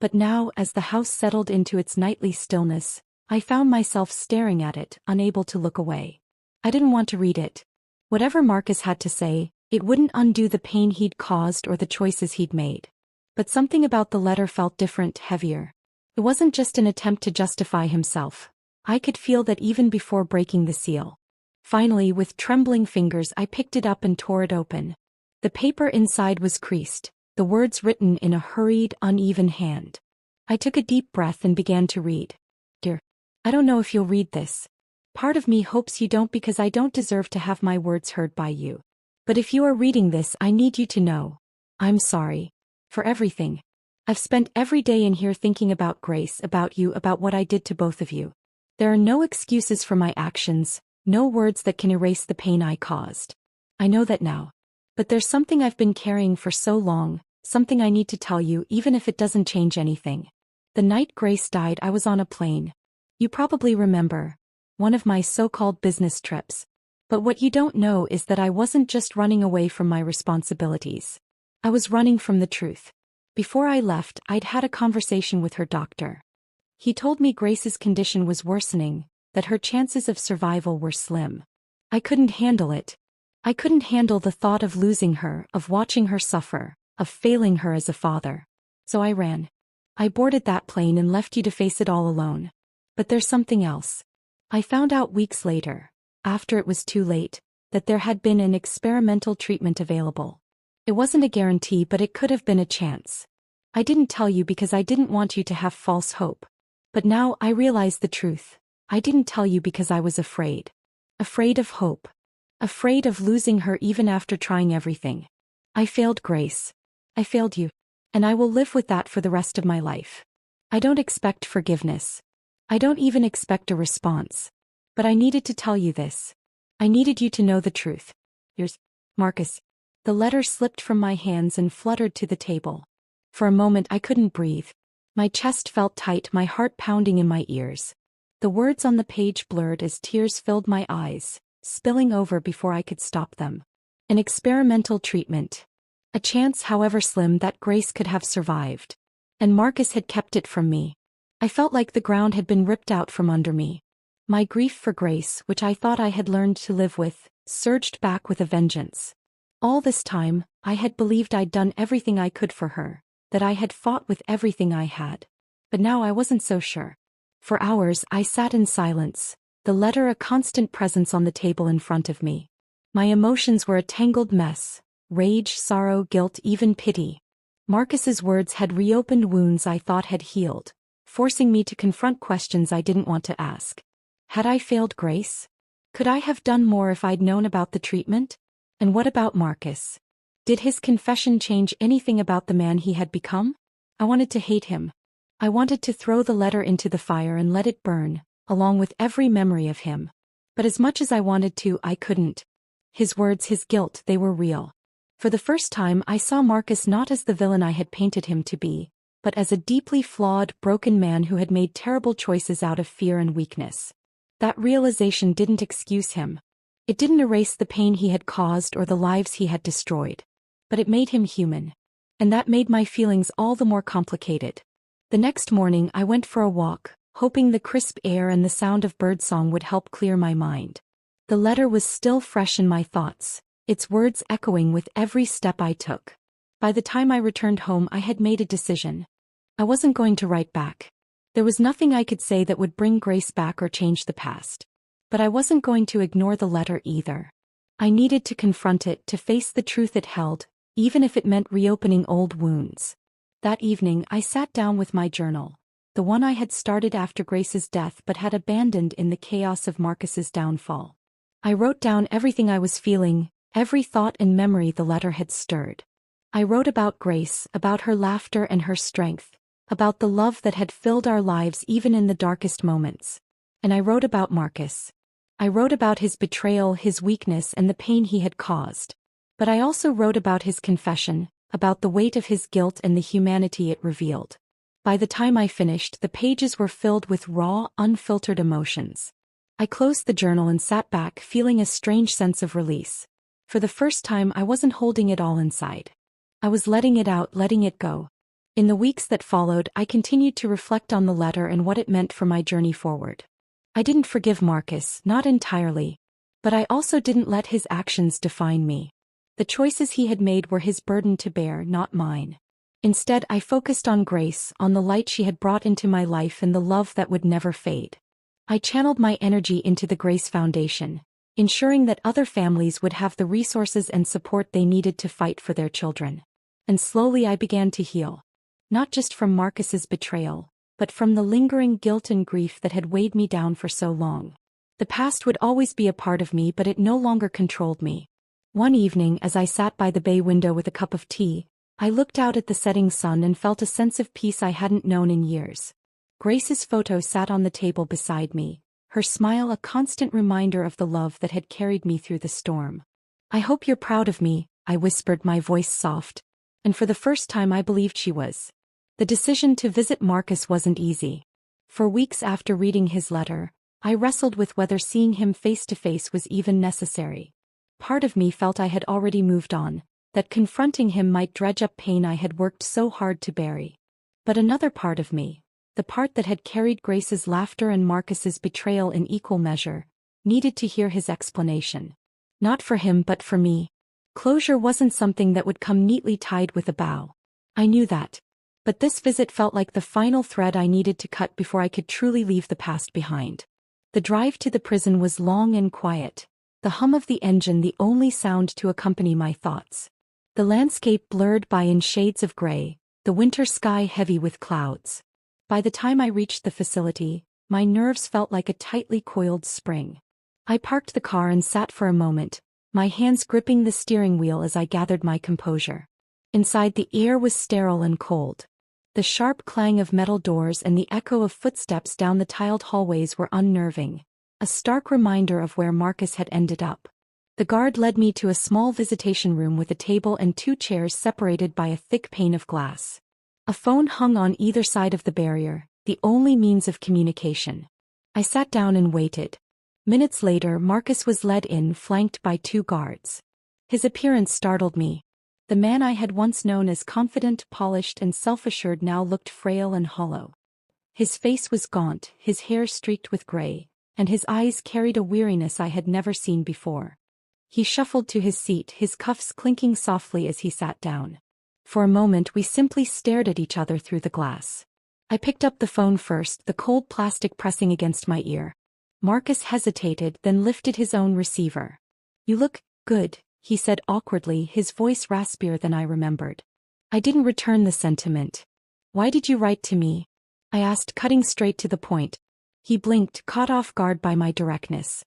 But now, as the house settled into its nightly stillness, I found myself staring at it, unable to look away. I didn't want to read it. Whatever Marcus had to say, it wouldn't undo the pain he'd caused or the choices he'd made. But something about the letter felt different, heavier. It wasn't just an attempt to justify himself. I could feel that even before breaking the seal. Finally, with trembling fingers, I picked it up and tore it open. The paper inside was creased, the words written in a hurried, uneven hand. I took a deep breath and began to read. Dear, I don't know if you'll read this. Part of me hopes you don't, because I don't deserve to have my words heard by you. But if you are reading this, I need you to know. I'm sorry. For everything. I've spent every day in here thinking about Grace, about you, about what I did to both of you. There are no excuses for my actions, no words that can erase the pain I caused. I know that now. But there's something I've been carrying for so long, something I need to tell you, even if it doesn't change anything. The night Grace died, I was on a plane. You probably remember. One of my so-called business trips. But what you don't know is that I wasn't just running away from my responsibilities. I was running from the truth. Before I left, I'd had a conversation with her doctor. He told me Grace's condition was worsening, that her chances of survival were slim. I couldn't handle it. I couldn't handle the thought of losing her, of watching her suffer, of failing her as a father. So I ran. I boarded that plane and left you to face it all alone. But there's something else. I found out weeks later, after it was too late, that there had been an experimental treatment available. It wasn't a guarantee, but it could have been a chance. I didn't tell you because I didn't want you to have false hope. But now I realize the truth. I didn't tell you because I was afraid. Afraid of hope. Afraid of losing her even after trying everything. I failed Grace. I failed you. And I will live with that for the rest of my life. I don't expect forgiveness. I don't even expect a response. But I needed to tell you this. I needed you to know the truth. Yours, Marcus. The letter slipped from my hands and fluttered to the table. For a moment I couldn't breathe. My chest felt tight, my heart pounding in my ears. The words on the page blurred as tears filled my eyes, spilling over before I could stop them. An experimental treatment. A chance, however slim, that Grace could have survived. And Marcus had kept it from me. I felt like the ground had been ripped out from under me. My grief for Grace, which I thought I had learned to live with, surged back with a vengeance. All this time, I had believed I'd done everything I could for her, that I had fought with everything I had. But now I wasn't so sure. For hours I sat in silence, the letter a constant presence on the table in front of me. My emotions were a tangled mess: rage, sorrow, guilt, even pity. Marcus's words had reopened wounds I thought had healed, forcing me to confront questions I didn't want to ask. Had I failed Grace? Could I have done more if I'd known about the treatment? And what about Marcus? Did his confession change anything about the man he had become? I wanted to hate him. I wanted to throw the letter into the fire and let it burn, along with every memory of him. But as much as I wanted to, I couldn't. His words, his guilt, they were real. For the first time I saw Marcus not as the villain I had painted him to be, but as a deeply flawed, broken man who had made terrible choices out of fear and weakness. That realization didn't excuse him. It didn't erase the pain he had caused or the lives he had destroyed. But it made him human. And that made my feelings all the more complicated. The next morning I went for a walk, hoping the crisp air and the sound of birdsong would help clear my mind. The letter was still fresh in my thoughts, its words echoing with every step I took. By the time I returned home I had made a decision. I wasn't going to write back. There was nothing I could say that would bring Grace back or change the past. But I wasn't going to ignore the letter either. I needed to confront it, to face the truth it held, even if it meant reopening old wounds. That evening I sat down with my journal, the one I had started after Grace's death but had abandoned in the chaos of Marcus's downfall. I wrote down everything I was feeling, every thought and memory the letter had stirred. I wrote about Grace, about her laughter and her strength, about the love that had filled our lives even in the darkest moments. And I wrote about Marcus. I wrote about his betrayal, his weakness, and the pain he had caused. But I also wrote about his confession, about the weight of his guilt and the humanity it revealed. By the time I finished, the pages were filled with raw, unfiltered emotions. I closed the journal and sat back, feeling a strange sense of release. For the first time, I wasn't holding it all inside. I was letting it out, letting it go. In the weeks that followed, I continued to reflect on the letter and what it meant for my journey forward. I didn't forgive Marcus, not entirely. But I also didn't let his actions define me. The choices he had made were his burden to bear, not mine. Instead, I focused on Grace, on the light she had brought into my life and the love that would never fade. I channeled my energy into the Grace Foundation, ensuring that other families would have the resources and support they needed to fight for their children. And slowly I began to heal. Not just from Marcus's betrayal, but from the lingering guilt and grief that had weighed me down for so long. The past would always be a part of me, but it no longer controlled me. One evening, as I sat by the bay window with a cup of tea, I looked out at the setting sun and felt a sense of peace I hadn't known in years. Grace's photo sat on the table beside me, her smile a constant reminder of the love that had carried me through the storm. "I hope you're proud of me," I whispered, my voice soft. And for the first time I believed she was. The decision to visit Marcus wasn't easy. For weeks after reading his letter, I wrestled with whether seeing him face to face was even necessary. Part of me felt I had already moved on, that confronting him might dredge up pain I had worked so hard to bury. But another part of me, the part that had carried Grace's laughter and Marcus's betrayal in equal measure, needed to hear his explanation. Not for him but for me. Closure wasn't something that would come neatly tied with a bow. I knew that. But this visit felt like the final thread I needed to cut before I could truly leave the past behind. The drive to the prison was long and quiet, the hum of the engine the only sound to accompany my thoughts. The landscape blurred by in shades of gray, the winter sky heavy with clouds. By the time I reached the facility, my nerves felt like a tightly coiled spring. I parked the car and sat for a moment, my hands gripping the steering wheel as I gathered my composure. Inside, the air was sterile and cold. The sharp clang of metal doors and the echo of footsteps down the tiled hallways were unnerving, a stark reminder of where Marcus had ended up. The guard led me to a small visitation room with a table and 2 chairs separated by a thick pane of glass. A phone hung on either side of the barrier, the only means of communication. I sat down and waited. Minutes later, Marcus was led in, flanked by 2 guards. His appearance startled me. The man I had once known as confident, polished, and self-assured now looked frail and hollow. His face was gaunt, his hair streaked with gray, and his eyes carried a weariness I had never seen before. He shuffled to his seat, his cuffs clinking softly as he sat down. For a moment we simply stared at each other through the glass. I picked up the phone first, the cold plastic pressing against my ear. Marcus hesitated, then lifted his own receiver. "You look good," he said awkwardly, his voice raspier than I remembered. I didn't return the sentiment. "Why did you write to me?" I asked, cutting straight to the point. He blinked, caught off guard by my directness.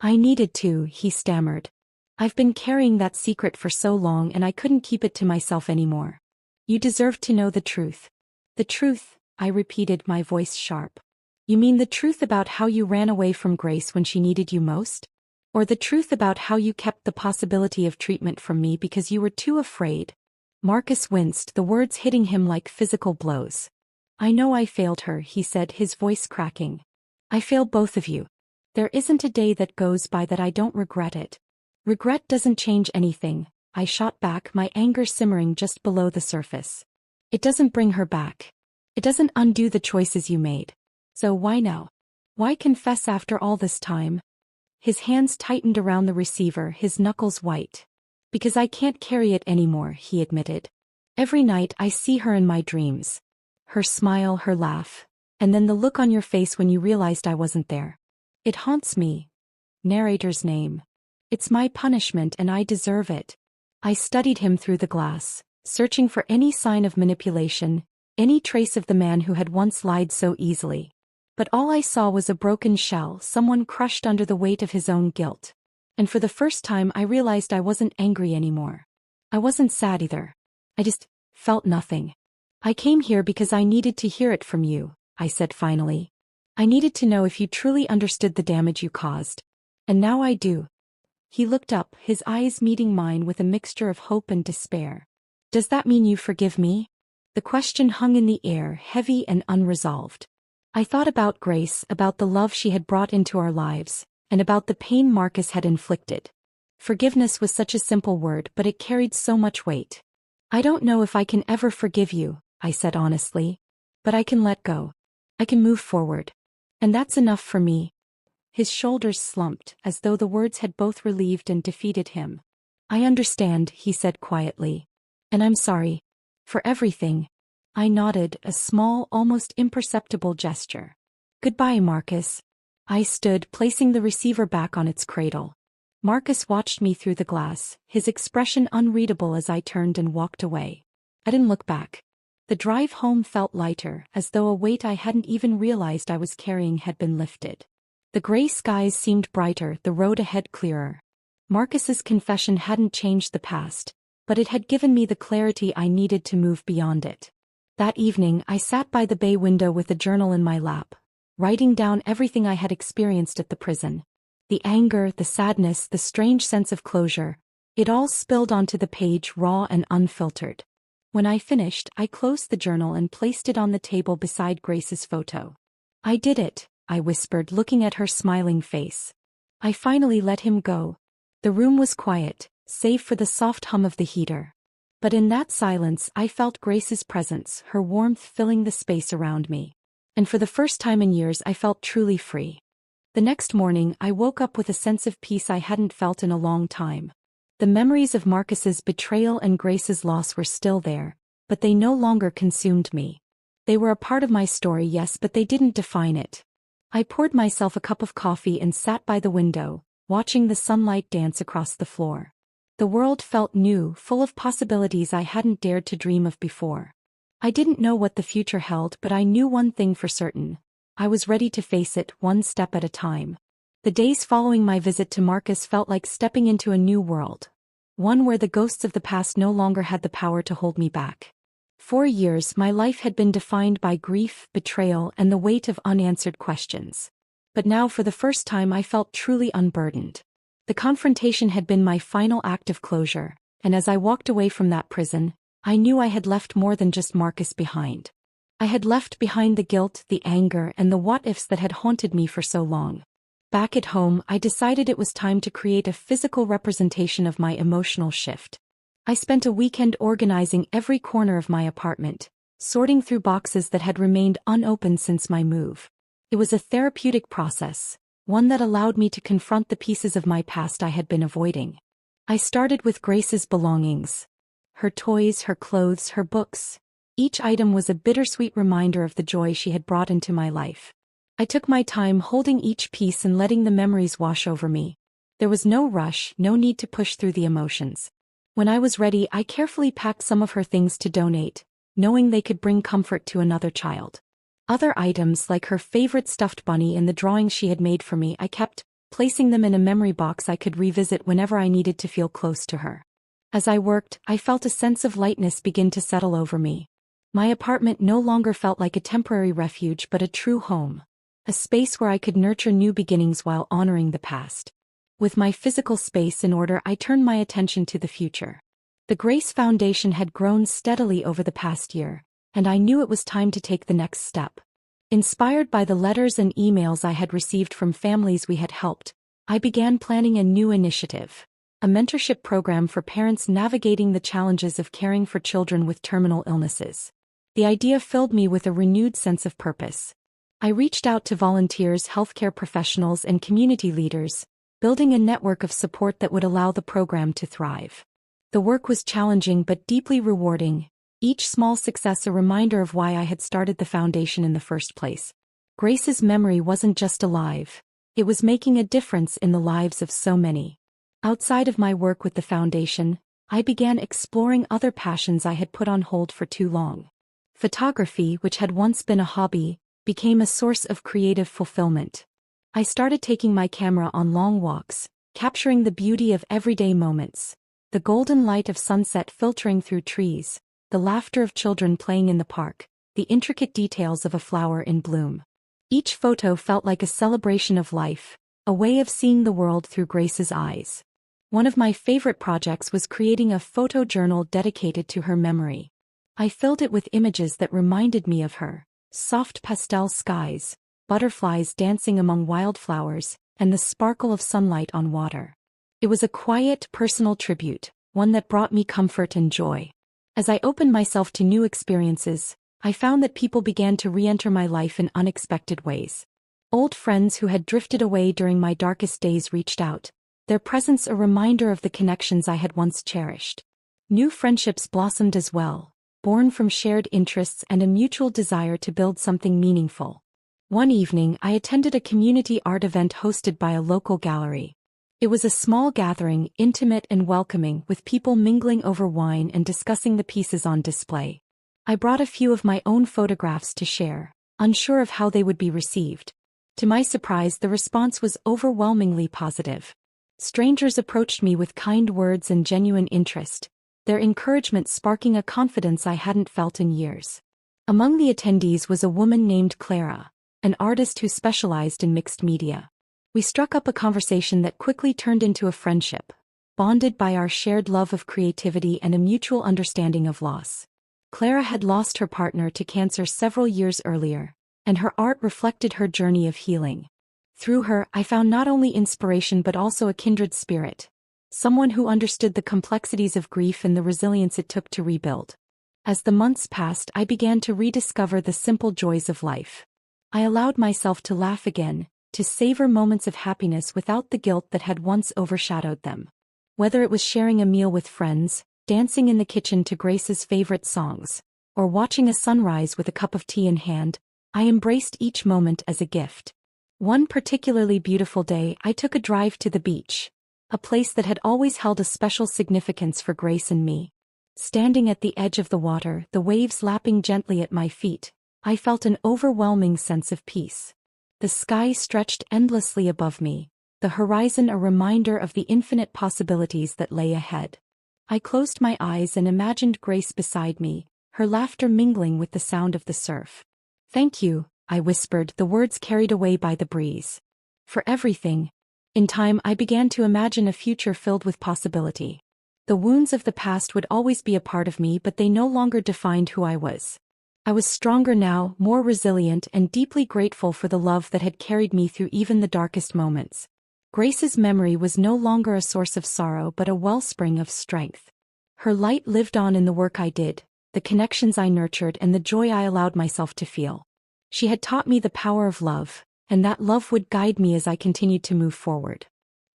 I needed to," he stammered. "I've been carrying that secret for so long and I couldn't keep it to myself anymore. You deserve to know the truth." "The truth," I repeated, my voice sharp. "You mean the truth about how you ran away from Grace when she needed you most? Or the truth about how you kept the possibility of treatment from me because you were too afraid?" Marcus winced, the words hitting him like physical blows. "I know I failed her," he said, his voice cracking. "I failed both of you. There isn't a day that goes by that I don't regret it." "Regret doesn't change anything," I shot back, my anger simmering just below the surface. "It doesn't bring her back. It doesn't undo the choices you made. So why now? Why confess after all this time?" His hands tightened around the receiver, his knuckles white. "Because I can't carry it anymore," he admitted. "Every night I see her in my dreams. Her smile, her laugh, and then the look on your face when you realized I wasn't there. It haunts me." Narrator's name. "It's my punishment and I deserve it." I studied him through the glass, searching for any sign of manipulation, any trace of the man who had once lied so easily. But all I saw was a broken shell, someone crushed under the weight of his own guilt. And for the first time I realized I wasn't angry anymore. I wasn't sad either. I just felt nothing. "I came here because I needed to hear it from you," I said finally. "I needed to know if you truly understood the damage you caused. And now I do." He looked up, his eyes meeting mine with a mixture of hope and despair. "Does that mean you forgive me?" The question hung in the air, heavy and unresolved. I thought about Grace, about the love she had brought into our lives, and about the pain Marcus had inflicted. Forgiveness was such a simple word, but it carried so much weight. I don't know if I can ever forgive you, I said honestly. But I can let go. I can move forward. And that's enough for me. His shoulders slumped, as though the words had both relieved and defeated him. I understand, he said quietly. And I'm sorry. For everything. I nodded, a small, almost imperceptible gesture. Goodbye, Marcus. I stood, placing the receiver back on its cradle. Marcus watched me through the glass, his expression unreadable as I turned and walked away. I didn't look back. The drive home felt lighter, as though a weight I hadn't even realized I was carrying had been lifted. The gray skies seemed brighter, the road ahead clearer. Marcus's confession hadn't changed the past, but it had given me the clarity I needed to move beyond it. That evening, I sat by the bay window with a journal in my lap, writing down everything I had experienced at the prison. The anger, the sadness, the strange sense of closure. It all spilled onto the page, raw and unfiltered. When I finished, I closed the journal and placed it on the table beside Grace's photo. I did it, I whispered, looking at her smiling face. I finally let him go. The room was quiet, save for the soft hum of the heater. But in that silence I felt Grace's presence, her warmth filling the space around me. And for the first time in years I felt truly free. The next morning I woke up with a sense of peace I hadn't felt in a long time. The memories of Marcus's betrayal and Grace's loss were still there, but they no longer consumed me. They were a part of my story, yes, but they didn't define it. I poured myself a cup of coffee and sat by the window, watching the sunlight dance across the floor. The world felt new, full of possibilities I hadn't dared to dream of before. I didn't know what the future held, but I knew one thing for certain. I was ready to face it, one step at a time. The days following my visit to Marcus felt like stepping into a new world. One where the ghosts of the past no longer had the power to hold me back. For years, my life had been defined by grief, betrayal, and the weight of unanswered questions. But now, for the first time, I felt truly unburdened. The confrontation had been my final act of closure, and as I walked away from that prison, I knew I had left more than just Marcus behind. I had left behind the guilt, the anger, and the what-ifs that had haunted me for so long. Back at home, I decided it was time to create a physical representation of my emotional shift. I spent a weekend organizing every corner of my apartment, sorting through boxes that had remained unopened since my move. It was a therapeutic process, one that allowed me to confront the pieces of my past I had been avoiding. I started with Grace's belongings. Her toys, her clothes, her books. Each item was a bittersweet reminder of the joy she had brought into my life. I took my time holding each piece and letting the memories wash over me. There was no rush, no need to push through the emotions. When I was ready, I carefully packed some of her things to donate, knowing they could bring comfort to another child. Other items, like her favorite stuffed bunny and the drawings she had made for me, I kept, placing them in a memory box I could revisit whenever I needed to feel close to her. As I worked, I felt a sense of lightness begin to settle over me. My apartment no longer felt like a temporary refuge but a true home. A space where I could nurture new beginnings while honoring the past. With my physical space in order, I turned my attention to the future. The Grace Foundation had grown steadily over the past year, and I knew it was time to take the next step. Inspired by the letters and emails I had received from families we had helped, I began planning a new initiative. A mentorship program for parents navigating the challenges of caring for children with terminal illnesses. The idea filled me with a renewed sense of purpose. I reached out to volunteers, healthcare professionals, and community leaders, building a network of support that would allow the program to thrive. The work was challenging but deeply rewarding, each small success a reminder of why I had started the foundation in the first place. Grace's memory wasn't just alive, it was making a difference in the lives of so many. Outside of my work with the foundation, I began exploring other passions I had put on hold for too long. Photography, which had once been a hobby, became a source of creative fulfillment. I started taking my camera on long walks, capturing the beauty of everyday moments. The golden light of sunset filtering through trees, the laughter of children playing in the park, the intricate details of a flower in bloom. Each photo felt like a celebration of life, a way of seeing the world through Grace's eyes. One of my favorite projects was creating a photo journal dedicated to her memory. I filled it with images that reminded me of her: soft pastel skies, butterflies dancing among wildflowers, and the sparkle of sunlight on water. It was a quiet, personal tribute, one that brought me comfort and joy. As I opened myself to new experiences, I found that people began to re-enter my life in unexpected ways. Old friends who had drifted away during my darkest days reached out, their presence a reminder of the connections I had once cherished. New friendships blossomed as well, born from shared interests and a mutual desire to build something meaningful. One evening, I attended a community art event hosted by a local gallery. It was a small gathering, intimate and welcoming, with people mingling over wine and discussing the pieces on display. I brought a few of my own photographs to share, unsure of how they would be received. To my surprise, the response was overwhelmingly positive. Strangers approached me with kind words and genuine interest, their encouragement sparking a confidence I hadn't felt in years. Among the attendees was a woman named Clara, an artist who specialized in mixed media. We struck up a conversation that quickly turned into a friendship, bonded by our shared love of creativity and a mutual understanding of loss. Clara had lost her partner to cancer several years earlier, and her art reflected her journey of healing. Through her, I found not only inspiration but also a kindred spirit, someone who understood the complexities of grief and the resilience it took to rebuild. As the months passed, I began to rediscover the simple joys of life. I allowed myself to laugh again, to savor moments of happiness without the guilt that had once overshadowed them. Whether it was sharing a meal with friends, dancing in the kitchen to Grace's favorite songs, or watching a sunrise with a cup of tea in hand, I embraced each moment as a gift. One particularly beautiful day, I took a drive to the beach, a place that had always held a special significance for Grace and me. Standing at the edge of the water, the waves lapping gently at my feet, I felt an overwhelming sense of peace. The sky stretched endlessly above me, the horizon a reminder of the infinite possibilities that lay ahead. I closed my eyes and imagined Grace beside me, her laughter mingling with the sound of the surf. "Thank you," I whispered, the words carried away by the breeze. "For everything." In time, I began to imagine a future filled with possibility. The wounds of the past would always be a part of me, but they no longer defined who I was. I was stronger now, more resilient, and deeply grateful for the love that had carried me through even the darkest moments. Grace's memory was no longer a source of sorrow but a wellspring of strength. Her light lived on in the work I did, the connections I nurtured, and the joy I allowed myself to feel. She had taught me the power of love, and that love would guide me as I continued to move forward.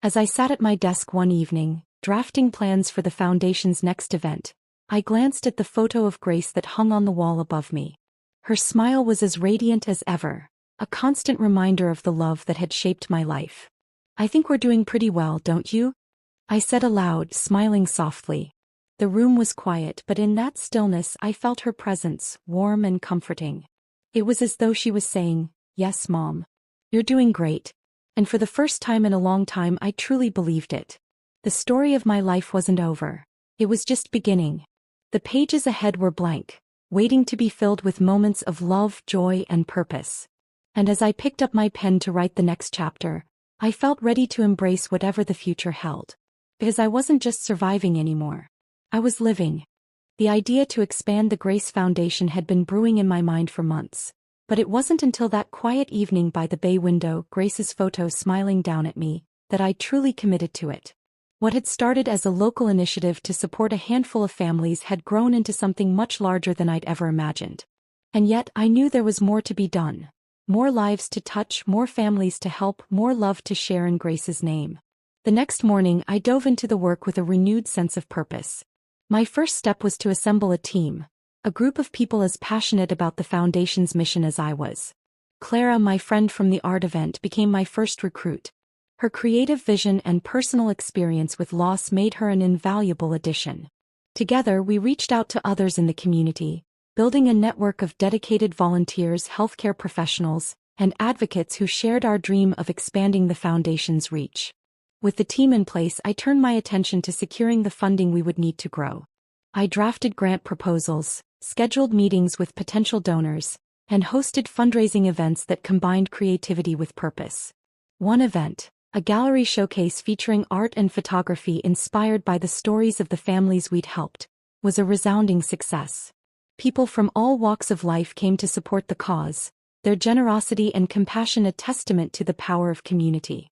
As I sat at my desk one evening, drafting plans for the Foundation's next event, I glanced at the photo of Grace that hung on the wall above me. Her smile was as radiant as ever, a constant reminder of the love that had shaped my life. "I think we're doing pretty well, don't you?" I said aloud, smiling softly. The room was quiet, but in that stillness I felt her presence, warm and comforting. It was as though she was saying, "Yes, Mom. You're doing great." And for the first time in a long time, I truly believed it. The story of my life wasn't over. It was just beginning. The pages ahead were blank, waiting to be filled with moments of love, joy, and purpose. And as I picked up my pen to write the next chapter, I felt ready to embrace whatever the future held. Because I wasn't just surviving anymore. I was living. The idea to expand the Grace Foundation had been brewing in my mind for months. But it wasn't until that quiet evening by the bay window, Grace's photo smiling down at me, that I truly committed to it. What had started as a local initiative to support a handful of families had grown into something much larger than I'd ever imagined. And yet, I knew there was more to be done. More lives to touch, more families to help, more love to share in Grace's name. The next morning, I dove into the work with a renewed sense of purpose. My first step was to assemble a team, a group of people as passionate about the Foundation's mission as I was. Clara, my friend from the art event, became my first recruit. Her creative vision and personal experience with loss made her an invaluable addition. Together, we reached out to others in the community, building a network of dedicated volunteers, healthcare professionals, and advocates who shared our dream of expanding the Foundation's reach. With the team in place, I turned my attention to securing the funding we would need to grow. I drafted grant proposals, scheduled meetings with potential donors, and hosted fundraising events that combined creativity with purpose. One event, a gallery showcase featuring art and photography inspired by the stories of the families we'd helped, was a resounding success. People from all walks of life came to support the cause, their generosity and compassion a testament to the power of community.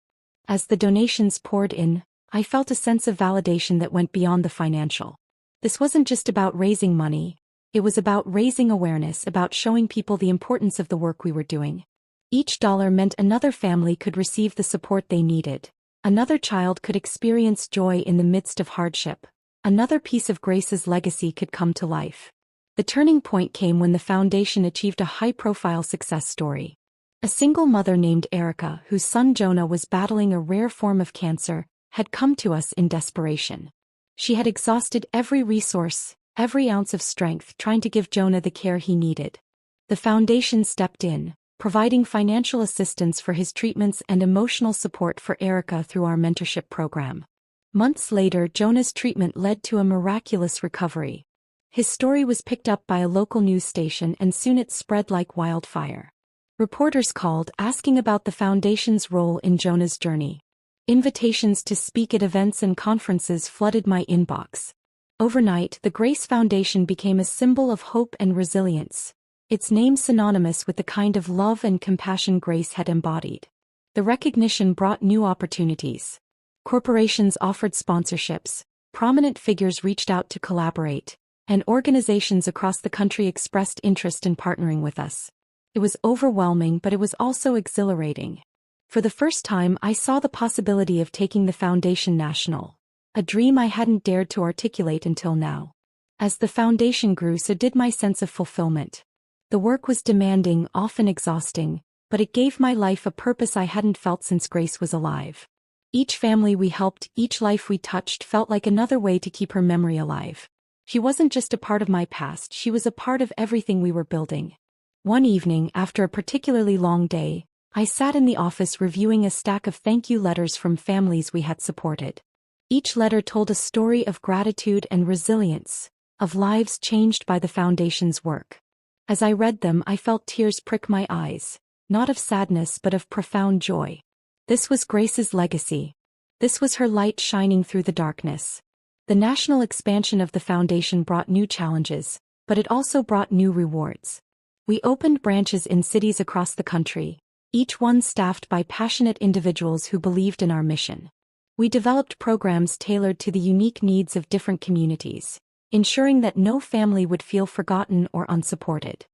As the donations poured in, I felt a sense of validation that went beyond the financial. This wasn't just about raising money, it was about raising awareness, about showing people the importance of the work we were doing. Each dollar meant another family could receive the support they needed. Another child could experience joy in the midst of hardship. Another piece of Grace's legacy could come to life. The turning point came when the foundation achieved a high-profile success story. A single mother named Erica, whose son Jonah was battling a rare form of cancer, had come to us in desperation. She had exhausted every resource, every ounce of strength trying to give Jonah the care he needed. The foundation stepped in, providing financial assistance for his treatments and emotional support for Erica through our mentorship program. Months later, Jonah's treatment led to a miraculous recovery. His story was picked up by a local news station and soon it spread like wildfire. Reporters called, asking about the foundation's role in Jonah's journey. Invitations to speak at events and conferences flooded my inbox. Overnight, the Grace Foundation became a symbol of hope and resilience, its name synonymous with the kind of love and compassion Grace had embodied. The recognition brought new opportunities. Corporations offered sponsorships, prominent figures reached out to collaborate, and organizations across the country expressed interest in partnering with us. It was overwhelming, but it was also exhilarating. For the first time, I saw the possibility of taking the foundation national, a dream I hadn't dared to articulate until now. As the foundation grew, so did my sense of fulfillment. The work was demanding, often exhausting, but it gave my life a purpose I hadn't felt since Grace was alive. Each family we helped, each life we touched felt like another way to keep her memory alive. She wasn't just a part of my past, she was a part of everything we were building. One evening, after a particularly long day, I sat in the office reviewing a stack of thank you letters from families we had supported. Each letter told a story of gratitude and resilience, of lives changed by the foundation's work. As I read them, I felt tears prick my eyes, not of sadness but of profound joy. This was Grace's legacy. This was her light shining through the darkness. The national expansion of the foundation brought new challenges, but it also brought new rewards. We opened branches in cities across the country, each one staffed by passionate individuals who believed in our mission. We developed programs tailored to the unique needs of different communities, ensuring that no family would feel forgotten or unsupported.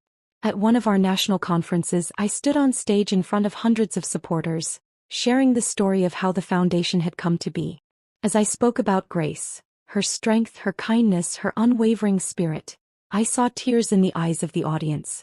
At one of our national conferences, I stood on stage in front of hundreds of supporters, sharing the story of how the foundation had come to be. As I spoke about Grace, her strength, her kindness, her unwavering spirit, I saw tears in the eyes of the audience.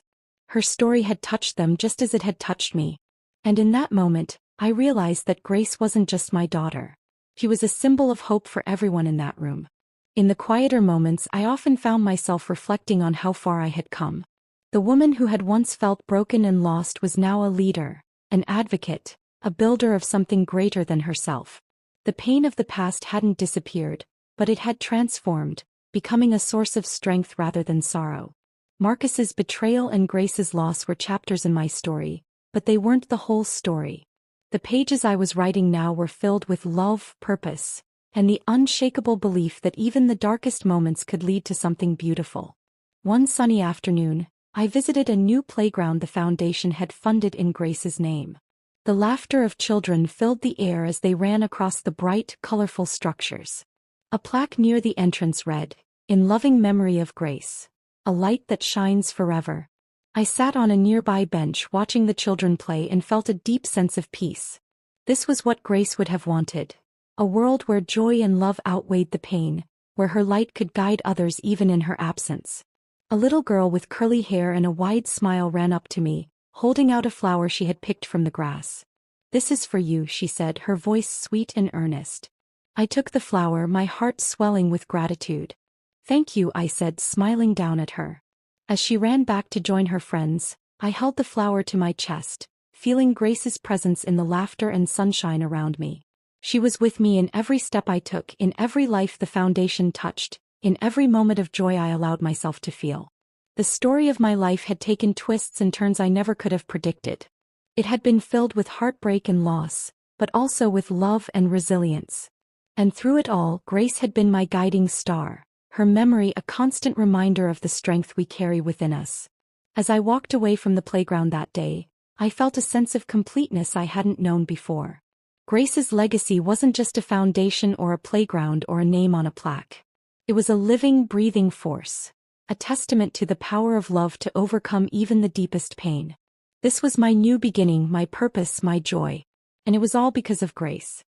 Her story had touched them just as it had touched me. And in that moment, I realized that Grace wasn't just my daughter. She was a symbol of hope for everyone in that room. In the quieter moments, I often found myself reflecting on how far I had come. The woman who had once felt broken and lost was now a leader, an advocate, a builder of something greater than herself. The pain of the past hadn't disappeared, but it had transformed, becoming a source of strength rather than sorrow. Marcus's betrayal and Grace's loss were chapters in my story, but they weren't the whole story. The pages I was writing now were filled with love, purpose, and the unshakable belief that even the darkest moments could lead to something beautiful. One sunny afternoon, I visited a new playground the foundation had funded in Grace's name. The laughter of children filled the air as they ran across the bright, colorful structures. A plaque near the entrance read, "In loving memory of Grace, a light that shines forever." I sat on a nearby bench watching the children play and felt a deep sense of peace. This was what Grace would have wanted. A world where joy and love outweighed the pain, where her light could guide others even in her absence. A little girl with curly hair and a wide smile ran up to me, holding out a flower she had picked from the grass. "This is for you," she said, her voice sweet and earnest. I took the flower, my heart swelling with gratitude. "Thank you," I said, smiling down at her. As she ran back to join her friends, I held the flower to my chest, feeling Grace's presence in the laughter and sunshine around me. She was with me in every step I took, in every life the foundation touched, in every moment of joy I allowed myself to feel. The story of my life had taken twists and turns I never could have predicted. It had been filled with heartbreak and loss, but also with love and resilience. And through it all, Grace had been my guiding star, her memory a constant reminder of the strength we carry within us. As I walked away from the playground that day, I felt a sense of completeness I hadn't known before. Grace's legacy wasn't just a foundation or a playground or a name on a plaque. It was a living, breathing force, a testament to the power of love to overcome even the deepest pain. This was my new beginning, my purpose, my joy. And it was all because of Grace.